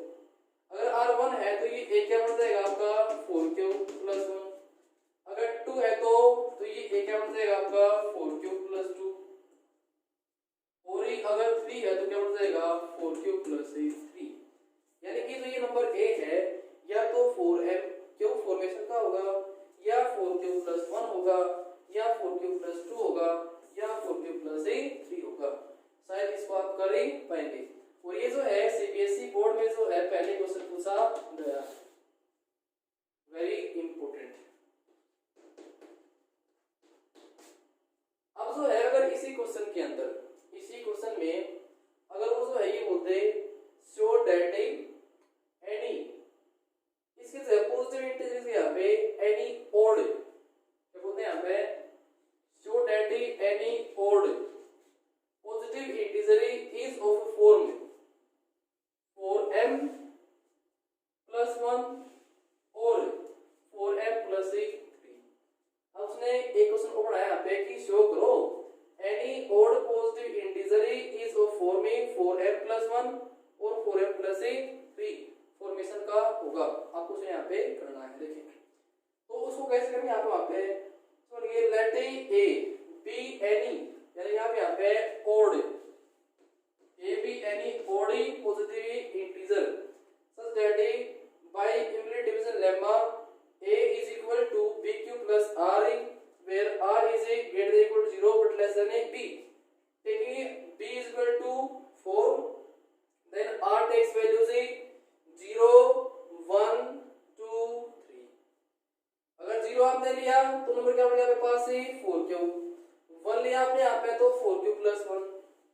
अगर r 1 है तो ये क्या बन जाएगा आपका 4q प्लस 1। अगर 2 है तो ये क्या बन जाएगा आपका 4q प्लस 2, और अगर 3 है तो क्या बन जाएगा 4q प्लस 3। यानी कि जो ये नंबर a है, या तो 4m क्यू फॉर्मेशन का होगा, या 4q प्लस 1 होगा, या 4q प्लस 2 होगा, या 4q प्लस 3 होगा। शायद इसको आप कर ही पाएंगे। और ये जो है सीबीएसई बोर्ड में जो है पहले क्वेश्चन पूछा गया, वेरी इंपोर्टेंट। अब जो है अगर इसी क्वेश्चन में अगर वो जो है ये 4m+1 और 4m+3। अब उसने एक क्वेश्चन और पढ़ाया यहाँ पे कि शो करो any odd positive integer is forming 4m+1 और 4m+3 फॉर्मेशन का होगा। आपको उसे यहाँ पे करना है। देखिए तो उसको कैसे करेंगे आप वहां पे सुनिए, लेट ए बी एनी यानी यहाँ पे odd a be any odd positive integer such that by Euclid division lemma a is equal to bq plus r where r is a greater than equal to 0 but less than a b, taking b is equal to 4 then r takes values 0 1 2 3। अगर 0 आपने लिया तो number क्या बनेगा आपके पास 4 cube, 1 लिया आपने यहाँ पे तो 4 क्यूब प्लस 1,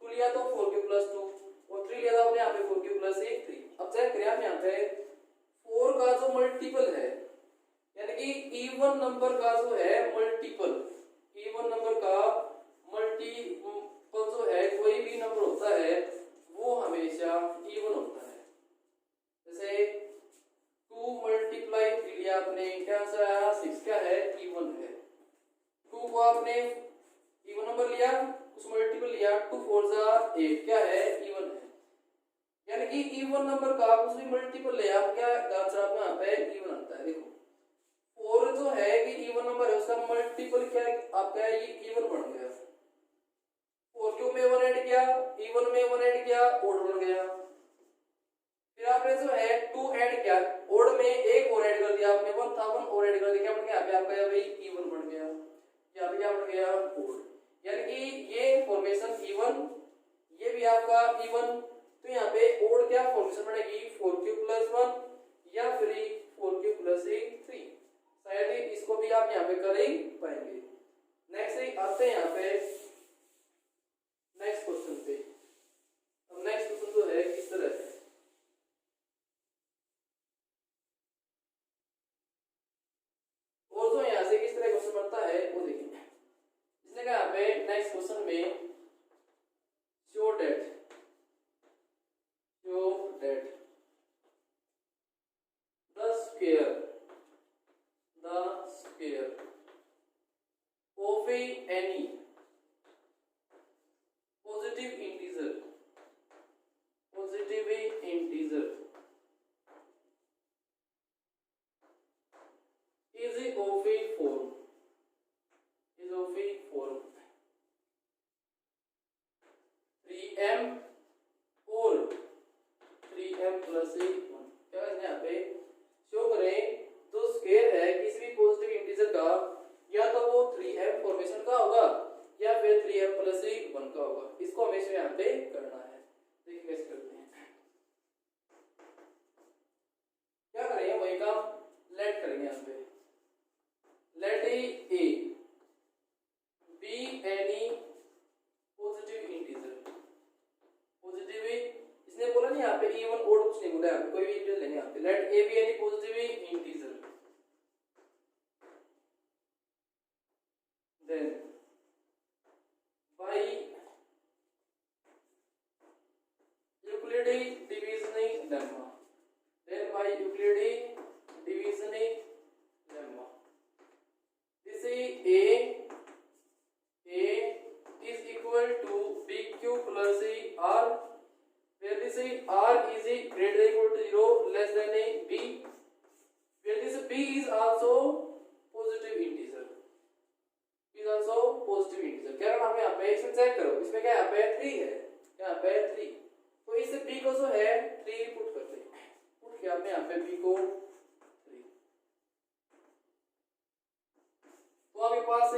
2 लिया तो 4 क्यूब प्लस 2 और 3 लिया था आपने यहाँ पे 4 क्यूब प्लस 3। अब चेक करें आप यहाँ पे 4 का जो मल्टीपल है यानी कि इवन नंबर का जो है मल्टीपल, इवन नंबर का मल्टीपल जो है कोई भी नंबर होता है वो हमेशा इवन होता है। जैसे 2 मल्टीप्लाई 3 लिया आपने क्या आंसर आया 6, क्या है इवन है। 2 को आपने इवन नंबर लिया उस मल्टीपल लिया 2 4 जा 8, क्या है इवन है। यानी कि इवन नंबर का कुछ भी मल्टीपल ले आप क्या आंसर आपका यहाँ पे इवन आता है। देखो 4 जो है कि इवन नंबर है उसका मल्टीपल क्या है आपका ये इवन बन गया। 4 क्यूब में 1 ऐड किया, इवन में 1 ऐड किया, ओड बन गया। फिर आपने जो है 2 ऐड किया, ओड में एक और ऐड कर दिया आपने 1 था 1 और ऐड कर दिया, क्या बन गया यहाँ पे आपका भाई इवन बन गया। यहाँ पे क्या बन गया ओड। यानी कि ये फॉर्मेशन इवन, ये भी आपका इवन, तो यहाँ पे ओड क्या फॉर्मेशन बनेगी 4 क्यूब प्लस 1 या फिर 4 क्यूब प्लस 3। शायद इसको भी आप यहाँ पे कर ही पाएंगे। नेक्स्ट आते हैं यहाँ पे नेक्स्ट क्वेश्चन पे। अब नेक्स्ट क्वेश्चन जो है किस तरह है और जो यहाँ से किस तरह क्वेश्चन बनता है वो देखिए। इसने कहा यहाँ पे नेक्स्ट क्वेश्चन में show that the square of any positive integer is of a form 3m और 3m plus 1। क्या यहाँ पे शो करें जो स्क्वायर है किसी भी पॉजिटिव इंटीजर का या तो वो 3m फॉर्मेशन का होगा या फिर 3m plus 1 का होगा। इसको हमेशा यहाँ पे करना है। देखिए कैसे करते हैं। क्या करेंगे वही काम लेट करेंगे यहाँ पे। Let a be any positive integer, positive इसने बोला नहीं यहाँ पे इवन ओड कुछ नहीं बोला, यहाँ पे कोई भी इंटीजर लेंगे यहाँ पे। Let a be any positive integer then by Euclidean divisioning lemma, this a is equal to bq plus r where this r is greater than equal to 0 less than a b where this b is also positive integer, क्या करना हमें यहाँ पे इसमें check करो। इसमें क्या यहाँ पे 3 है, यहाँ पे 3, तो इस b को जो है 3 पुट करते हैं। पुट किया आपने यहाँ पे b को 3, तो आपके पास a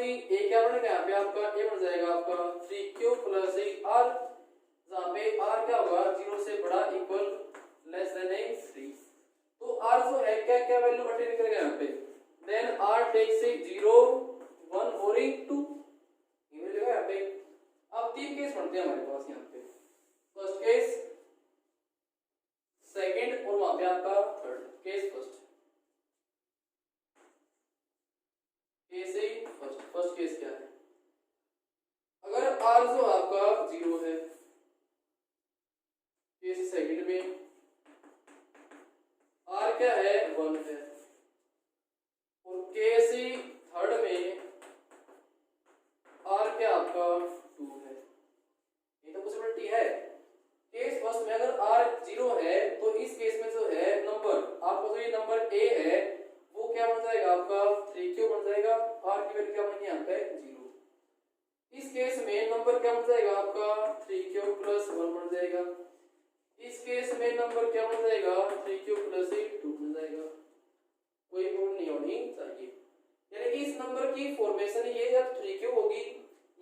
क्या बनेगा यहाँ पे आपका a बन जाएगा आपका 3q प्लस r, जहाँ पे r क्या होगा 0 से बड़ा इक्वल लेस देन 3। तो r जो है क्या क्या वैल्यू अटेन करेगा यहाँ पे, देन r टेक्स 0 1 और 2 यहाँ पे। अब 3 केस बनते हैं हमारे पास यहाँ पे, फर्स्ट केस, सेकंड और वहां पे आपका थर्ड केस। फर्स्ट केस क्या है, अगर r जो आपका 0 है केस सेकंड में r क्या है 1 है, और केस थर्ड में r क्या आपका 2 है। ये तो पॉसिबिलिटी है। केस फर्स्ट में अगर r 0 है तो इस केस में जो है नंबर आपका जो ये नंबर a है वो क्या बन जाएगा आपका 3 क्यों बन जाएगा, r की वैल्यू क्या बनेगी यहाँ पे 0। इस केस में नंबर क्या बन जाएगा आपका 3 क्यूब प्लस 1 बन जाएगा। इस केस में नंबर क्या बन जाएगा 3 क्यूब प्लस 2 बन जाएगा। कोई प्रॉब्लम नहीं होनी चाहिए। यानी इस नंबर की फॉर्मेशन ये या 3 क्यूब होगी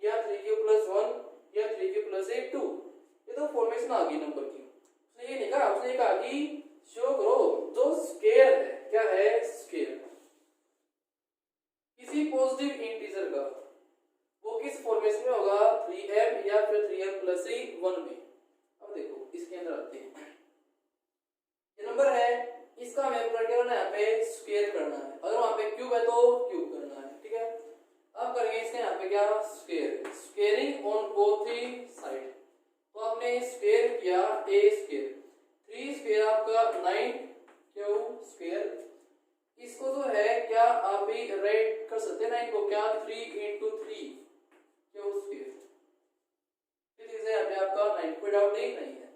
या 3 क्यूब प्लस 1 या 3 क्यूब प्लस 2, ये तो फॉर्मेशन आ गई नंबर की। उसने ये नहीं कहा, उसने कहा कि शो करो जो स्क्वायर है, क्या है स्क्वायर किसी पॉजिटिव इंटीजर का, वो किस फॉर्मेशन में होगा 3m या फिर 3m प्लस 1 में। अब देखो इसके अंदर आते हैं, ये नंबर है इसका हमें क्या करना है, यहाँ पे स्क्वायर करना है। अगर वहां पे क्यूब है तो क्यूब करना है, ठीक है। अब करेंगे इसके यहाँ पे क्या square, squaring on both side. तो आपने स्क्वायर किया a स्क्वायर, 3 स्क्वायर आपका 9 क्यू स्क्वायर। इसको जो है क्या आप भी राइट कर सकते हैं 9 को क्या 3 into 3 क्यू स्क्वायर। ठीक है, यहाँ पे आपका 9 कोई डाउट नहीं है।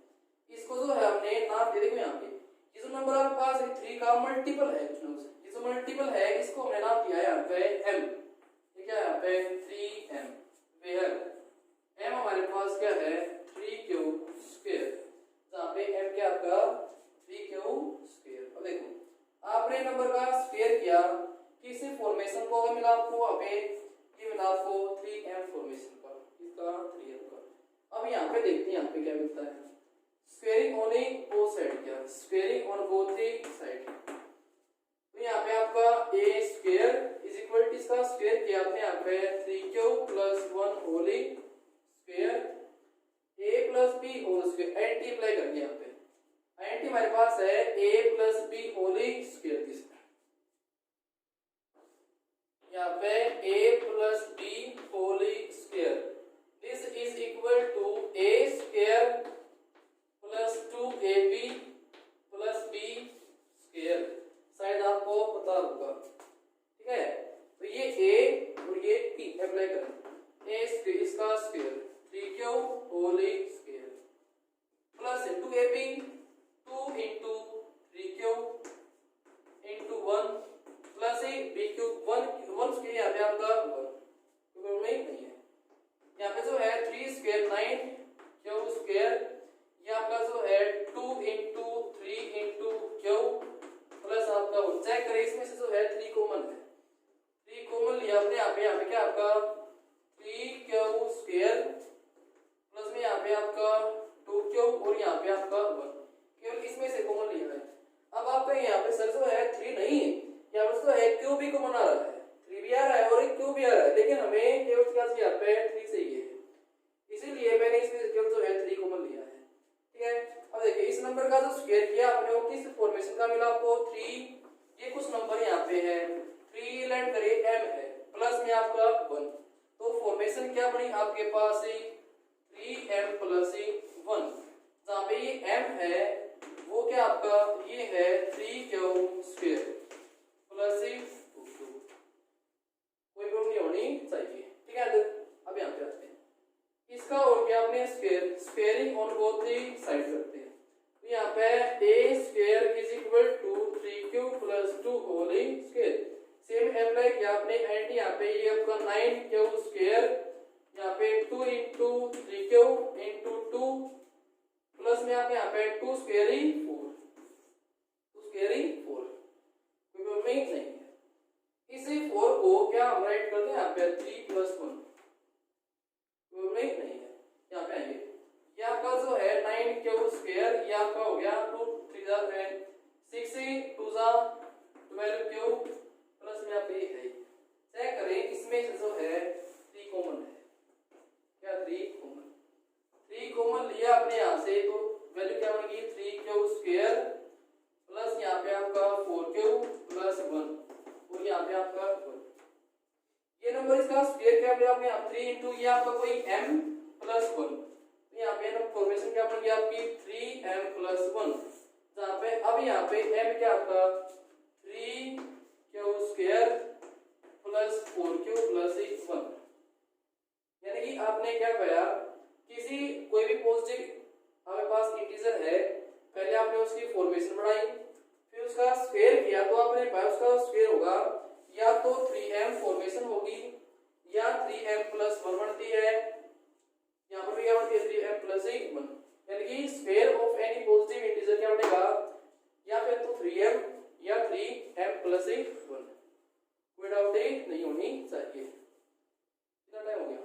इसको जो है हमने नाम दे देखो यहाँ पे ये जो नंबर आपके पास है 3 का मल्टीपल है, ये जो मल्टीपल है इसको हमने नाम दिया है यहाँ पे m। ये क्या है यहाँ पे 3m, वेयर m हमारे पास क्या है 3 क्यूब स्क्वायर, जहाँ पे m क्या आपका 3 क्यूब स्क्वायर। अब देखो आपने नंबर का स्क्वायर किया, किसी फॉर्मेशन को मिला आपको वहाँ पे ये मिला आपको 3m फॉर्मेशन का, इसका 3m का। अब यहाँ पे देखते हैं यहाँ पे क्या मिलता है, स्क्वेयरिंग ऑन बोथ साइड, क्या स्क्वेयरिंग ऑन बोथ साइड। तो यहाँ पे आपका a square is equal to इसका स्क्वायर किया आपने यहाँ पे 3 cube plus 1 whole square a plus b whole square, एंटी अप्लाई करके यहाँ पे एंटी हमारे पास है a plus b whole square. यहाँ पे a plus b whole square, this is equal to a square plus 2ab plus b square. शायद आपको पता होगा, ठीक है। तो ये a और ये b अप्लाई करें, a स्क्वायर इसका square 3 cube whole square plus 2ab 2 into 3 cube into 1 plus b cube 1 square यहाँ पे आपका 1 क्योंकि नहीं है। यहाँ पे जो है 3 स्क्वायर 9 क्यूब स्क्वायर, ये आपका जो है 2 into 3 into क्यूब प्लस आपका चेक करें इसमें से जो है 3 कॉमन है, 3 कॉमन लिया आपने यहाँ पे क्या आपका 3 क्यूब स्क्वायर प्लस में यहाँ पे आपका 2 क्यूब और यहाँ पे आपका 1, केवल इसमें से कॉमन लिया है। अब आपका यहाँ पे सर जो है 3 नहीं है, यहाँ पर जो है क्यूब भी कॉमन आ रहा है, 3 भी आ रहा है और एक क्यूब भी आ रहा है, लेकिन हमें केवल क्या चाहिए यहाँ पे 3 चाहिए, इसीलिए मैंने इसमें केवल जो है 3 कॉमन लिया है, ठीक है। अब देखिए इस नंबर का जो स्क्वायर किया आपने वो किस फॉर्मेशन का मिला आपको 3, ये कुछ नंबर यहाँ पे है 3 लैंड करे m है प्लस में आपका 1, तो फॉर्मेशन क्या बनी आपके पास 3m प्लस 1, जहाँ पे ये m है वो क्या आपका ये है 3 क्यूब स्क्वायर प्लस 2 क्यूब। कोई प्रॉब्लम नहीं होनी चाहिए, ठीक है। अब यहाँ पे आते हैं इसका और क्या आपने स्क्वेयरिंग ऑन बोथ साइड करते हैं। तो यहाँ पे a square is equal to 3 cube plus 2 whole square, same apply किया आपने एंड यहाँ पे ये आपका 9 क्यूब स्क्वायर, यहाँ पे 2 into 3 क्यूब into 2 प्लस में आप यहाँ पे 2 स्क्वेयरिंग 4, 2 स्क्वेयरिंग 4, कोई प्रॉब्लम नहीं है। इसी 4 को क्या हम राइट करते हैं यहाँ पे 3 plus 1, नहीं है। यहाँ पे आएंगे ये आपका जो है 9 क्यूब स्क्वायर, ये आपका हो गया 2 3 6 2 12 क्यूब प्लस में आप ये है चेक करें इसमें से जो है 3 कॉमन है, क्या 3 कॉमन लिया आपने यहाँ से, तो वैल्यू क्या बनेगी 3 क्यूब स्क्वायर प्लस यहाँ पे आपका 4 क्यूब प्लस 1 और यहाँ पे आपका 1। ये नंबर इसका स्क्वायर क्या लिया आपने 3 into ये आपका कोई m प्लस 1, यहाँ पे ना फॉर्मेशन क्या बन गया आपकी 3m प्लस 1, जहाँ पे अब यहाँ पे m क्या आपका 3q² प्लस 4q प्लस 1, यानी कि आपने क्या किया, किसी कोई भी पॉजिटिव हमारे पास इंटीजर है, पहले आपने उसकी फॉर्मेशन बनाई, फिर उसका स्क्वायर किया, तो आपने पाया उसका स्क्वायर होगा या तो 3m फॉर्मेशन होगी या 3m प्लस 1 बनती है, यहाँ पर भी क्या बनती है 3m प्लस 1, यानी कि square of any positive integer क्या बनेगा, या फिर तो 3m या 3m प्लस 1, कोई डाउट नहीं होनी चाहिए। कितना टाइम हो गया,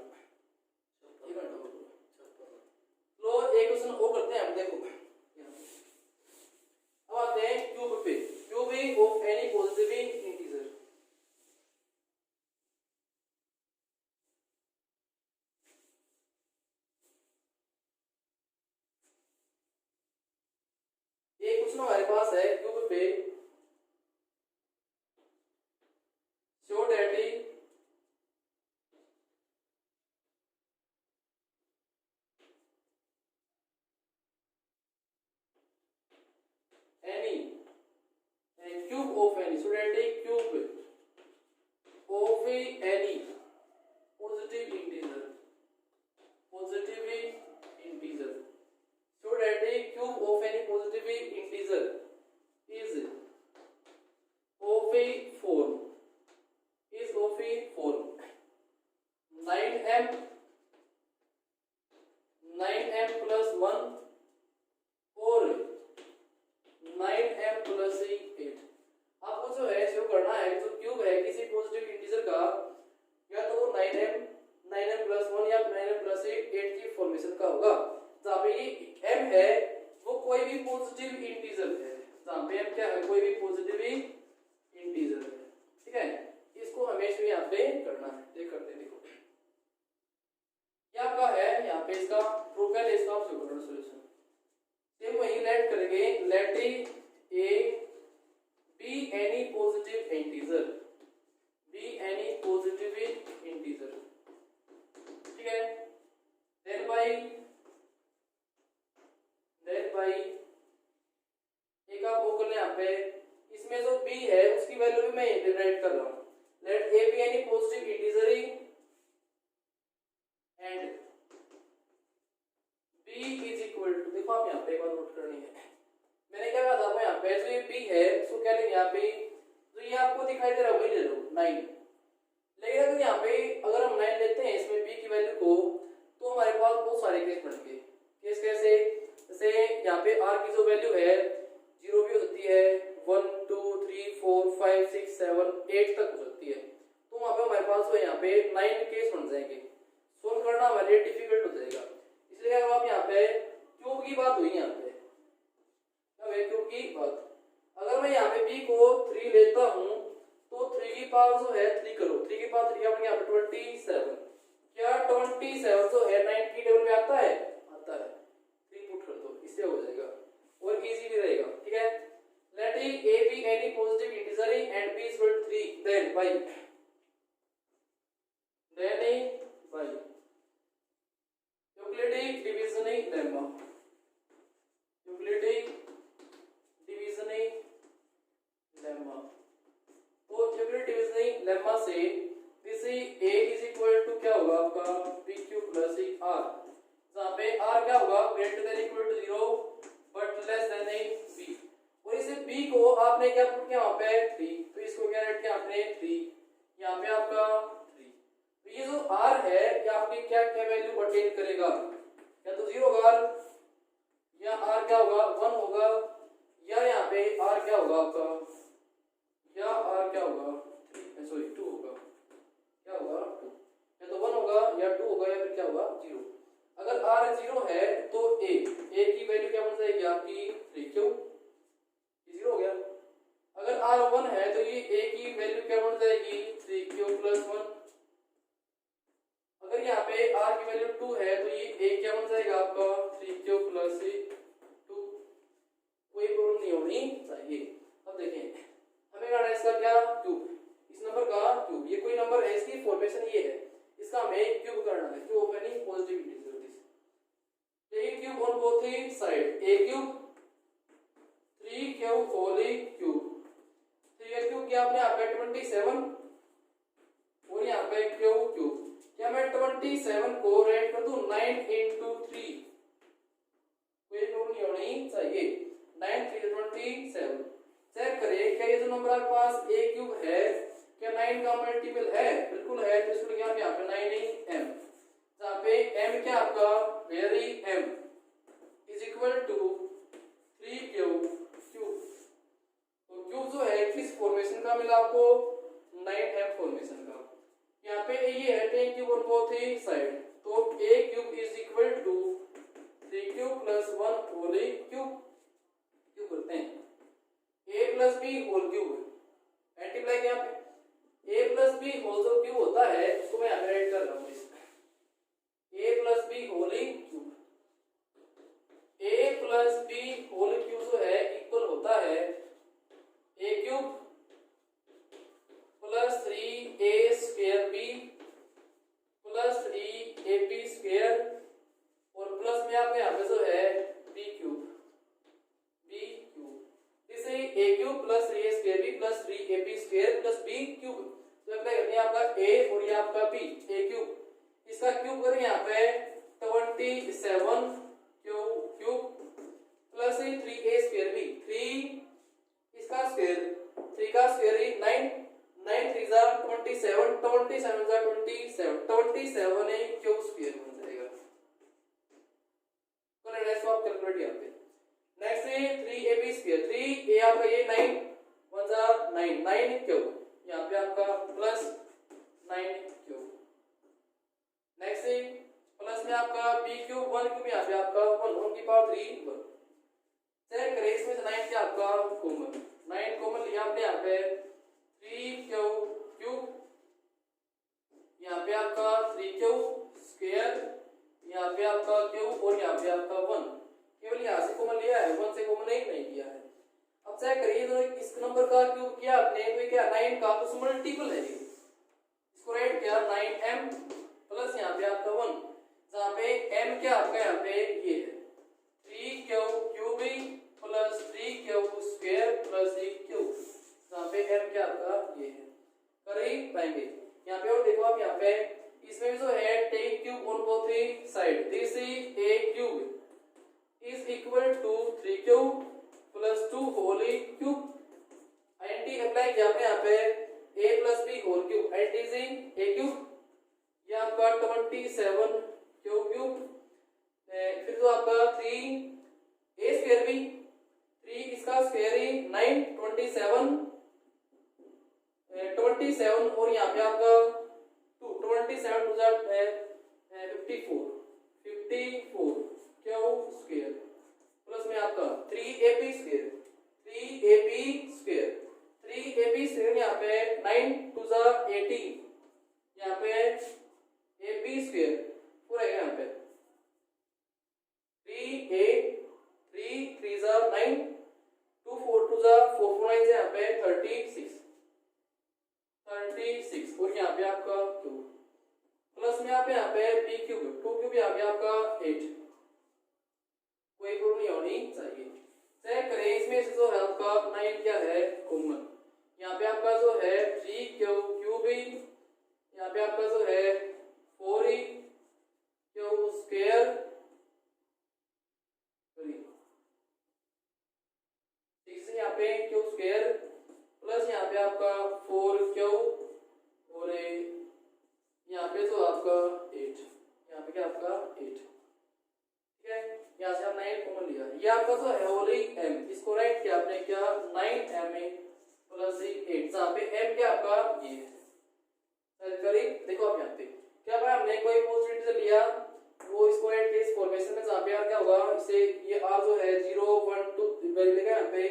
लो एक क्वेश्चन और करते हैं हम, देखो अब आते हैं क्यूब पे, cubing of any positive integer. एक क्वेश्चन हमारे पास है क्यूब पे, show that any cube of any, so that cube of any positive integer, so that cube of any positive integer is of a form 9m plus 1 और 9m plus 8। आपको जो है show करना है, जो क्यूब है किसी पॉजिटिव इंटीजर का, या तो वो 9m प्लस 1 या 9m प्लस 8 की फॉर्मेशन का होगा, जहाँ पे ये m है वो कोई भी पॉजिटिव इंटीजर है, जहाँ पे m क्या है, कोई भी पॉजिटिव इंटीजर है, ठीक है। इसको हमेशा यहाँ पे करना है, देख करते देखो क्या आपका है यहाँ पे, इसका प्रूफ है, इसका आप शो करना सॉल्यूशन सेम वही लेट करेंगे, let a be any positive integer, ठीक है। देन बाय एक आप वो कर ले यहाँ पे, इसमें जो b है उसकी वैल्यू भी मैं राइट कर रहा हूँ, let a be any positive integer and b is equal to, देखो आप यहाँ पे एक बार नोट करनी है, मैंने क्या कहा था आपको, यहाँ पे जो ये b है उसको क्या लेंगे, यहाँ पे जो ये आपको दिखाई दे रहा है वही ले लो 9, लेकिन अगर यहाँ पे अगर हम 9 लेते हैं इसमें b की वैल्यू को, तो हमारे पास बहुत सारे केस बनेंगे। केस कैसे, जैसे यहाँ पे r की जो वैल्यू है 0 भी हो सकती है, 1 2 3 4 5 6 7 8 तक हो सकती है, तो वहाँ पे हमारे पास यहाँ पे 9 केस बन जाएंगे, सोल्व करना हमारे लिए डिफिकल्ट हो जाएगा। इसलिए अगर आप यहाँ पे क्यूब की बात हुई, यहाँ पे क्यूब की बात, अगर मैं यहाँ पे b को 3 लेता हूँ तो 3 की पावर जो है 3 करो, 3 की पावर 3 अपने यहाँ पे 27, क्या 27 जो है 9 की टेबल में आता है, 3 पुट कर दो, इससे हो जाएगा और इजी भी रहेगा, ठीक है। लेट a be any positive integer and b is equal to 3, then by Euclidean division lemma, तो यूक्लिडिक डिवीजनिंग लेम्मा से this a is equal to क्या होगा आपका pq प्लस r, जहाँ पे r क्या होगा greater than equal to 0 but less than b, और इसे b को आपने क्या पुट किया वहाँ पे 3, तो इसको क्या रेट किया आपने 3, यहाँ पे आपका 3, तो ये जो r है ये आपकी क्या क्या वैल्यू अटेन करेगा, या तो 0 होगा या r क्या होगा 1 होगा, या यहाँ पे r क्या होगा आपका, या r क्या होगा 2 होगा, क्या होगा 2, या तो 1 होगा या 2 होगा या फिर क्या होगा 0। अगर r 0 है तो a की वैल्यू क्या बन जाएगी आपकी 3, क्यों 0 हो गया। अगर r 1 है तो ये a की वैल्यू क्या बन जाएगी 3q प्लस 1। अगर यहाँ पे r की वैल्यू 2 है तो ये a क्या बन जाएगा आपका 3q प्लस 2, कोई प्रॉब्लम नहीं होनी चाहिए। अब देखें हमें करना है इसका क्या क्यूब, इस नंबर का क्यूब, ये कोई नंबर है इसकी फॉर्मेशन ये है, इसका हमें क्यूब करना है, cube of any positive integer this, take cube on both side, a cube 3 3q whole cube. तो ये क्यूब किया आपने यहाँ पे 27 और यहाँ पे क्यूब क्यूब। क्या मैं 27 को रेट कर दूं 9 into 3, कोई प्रॉब्लम नहीं होनी चाहिए। 9 3 27। चेक करिए क्या ये जो नंबर आपके पास a क्यूब है क्या 9 का मल्टीपल है? बिल्कुल है। तो इसको लिखा यहाँ पे 9 नहीं m, जहाँ पे m क्या आपका very m is equal to 3 cube cube. तो क्यूब जो है किस फॉर्मेशन का मिला आपको? 9m फॉर्मेशन का। यहाँ पे ये है 10 क्यूब ऑन बोथ ही साइड, तो a cube is equal to 3 cube plus 1 whole cube. Cube करते हैं a plus b whole cube, multiply किया पे a प्लस बी होल जो क्यूब होता है उसको मैं यहाँ पे राइट कर रहा हूँ इसमें a plus b whole cube. a plus b whole cube जो है इक्वल होता है a cube plus 3a square b plus 3ab square और प्लस में आपके यहाँ पे जो है b क्यूब। इसे a cube plus 3a square b plus 3ab square plus b cube. तो अप्लाई करते हैं आपका a और ये आपका b, a क्यूब। इसका क्यूब करें यहाँ पे 27 cube plus 3a square b, 3 इसका स्क्वायर, 3 का स्क्वायर ही 9, 9 3 जा 27, 27 जा 27, 27 है क्यूब स्क्वायर बन जाएगा। तो नेक्स्ट आप कैलकुलेट यहाँ पे नेक्स्ट है 3ab स्क्वायर, 3a आपका ये 9 1 जा 9, 9 क्यूब यहाँ पे आपका प्लस 9 क्यूब। नेक्स्ट है प्लस में आपका b क्यूब 1 क्यूब यहाँ पे आपका 1 की पावर 3 1। चेक करें इसमें से 9 क्या आपका कॉमन, 9 कॉमन लिया आपने यहाँ पे 3 क्यूब यहाँ पे आपका 3 क्यूब स्क्वायर यहाँ पे आपका क्यूब और यहाँ पे आपका 1, केवल यहाँ से कॉमन लिया है, 1 से कॉमन नहीं किया है। अब चेक करिए तो इस नंबर का क्यूब किया आपने तो क्या 9 का उस मल्टीपल है, इसको राइट किया 9m प्लस यहाँ पे आपका 1, जहाँ पे m क्या आपका यहाँ पे ये है 3 cube plus 3 cube square plus 1 cube, जहाँ पे m क्या आपका ये है। कर ही पाएंगे यहाँ पे। और देखो आप यहाँ पे इसमें जो है 10 cube on both side, this is a cube is equal to 3 cube plus 2 whole cube. आईएनटी अप्लाई किया आपने यहाँ पे a plus b whole cube, आईएनटी a क्यूब ये आपका 27 क्यूब फिर जो आपका 3a स्क्वायर b, 3 इसका स्क्वायर ही 9 27 और यहाँ पे आपका 2 27 to that 54 cube square plus में आपका 3ab स्क्वायर यहाँ पे 9 टू द 18 यहाँ पे ab स्क्वायर पूरा है यहाँ पे 3 जा 9 2 4 टू द 4 4 9 यहाँ पे 36 और यहाँ पे आपका क्यूब प्लस में यहाँ पे b क्यूब 2 क्यूब यहाँ पे आपका 8, कोई प्रॉब्लम नहीं होनी चाहिए। चेक करें इसमें से जो है आपका 9 क्या है कॉमन, यहाँ पे आपका जो है 3 क्यूब यहाँ पे आपका जो है 4 क्यूब स्क्वायर ठीक है यहाँ पे क्यूब स्क्वायर प्लस यहाँ पे आपका 4 क्यूब और यहाँ पे जो आपका 8, यहाँ पे क्या आपका 8 ठीक है। यहाँ से आप 9 कॉमन लिया, ये आपका जो है होली m, इसको राइट किया आपने क्या 9m प्लस 8, जहाँ पे m क्या आपका ये है। करीब देखो आप यहाँ पे क्या भाई हमने कोई पॉजिटिव से लिया वो इसको राइट किया इस फॉर्मेशन में, जहाँ पे यार क्या होगा इसे ये r जो है 0 1 2 वैल्यू लेगा यहाँ पे।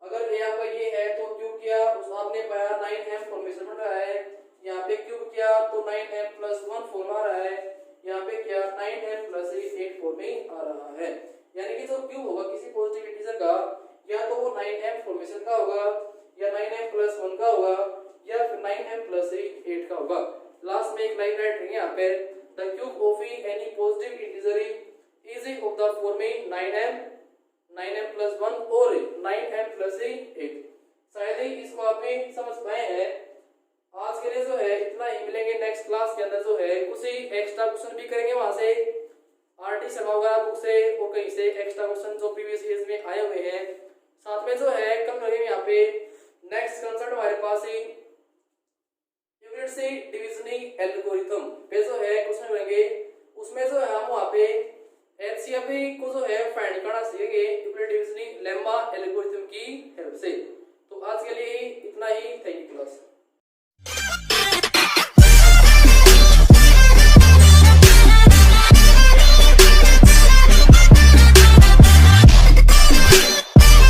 अगर a आपका ये है तो क्यूब किया उस आपने पाया 9m फॉर्मेशन बन रहा है, यहाँ पे क्यूब किया तो 9m प्लस 1 फॉर्म आ रहा है, यहाँ पे क्या 9m प्लस 8 फॉर्म में आ रहा है। यानी कि जो क्यूब होगा किसी पॉजिटिव इंटीजर का या तो वो 9m फॉर्मेशन का होगा या 9m प्लस 1 का होगा या फिर 9m प्लस 8 का होगा। लास्ट में एक लाइन राइट करेंगे यहाँ पे the cube of any positive integer is of the form 9m 9m+1 और 9m+8। शायद ही इसको आप भी समझ पाए हैं। आज के लिए जो है इतना ही, मिलेंगे नेक्स्ट क्लास के अंदर जो है कुछ ही एक्स्ट्रा क्वेश्चन भी करेंगे वहां से आरटी शर्मा वगैरह बुक से और कहीं से एक्स्ट्रा क्वेश्चन जो प्रीवियस ईयर्स में आए हुए हैं। साथ में जो है कम लगेंगे यहाँ पे नेक्स्ट कंसेप्ट हमारे पास ही यूनिट से डिविजनिंग एल्गोरिथम पे जो है क्वेश्चन मिलेंगे। उसमें जो है हम वहाँ पे एलसीएम को जो है फाइंड करना सीखेंगे यूनिट डिविजनिंग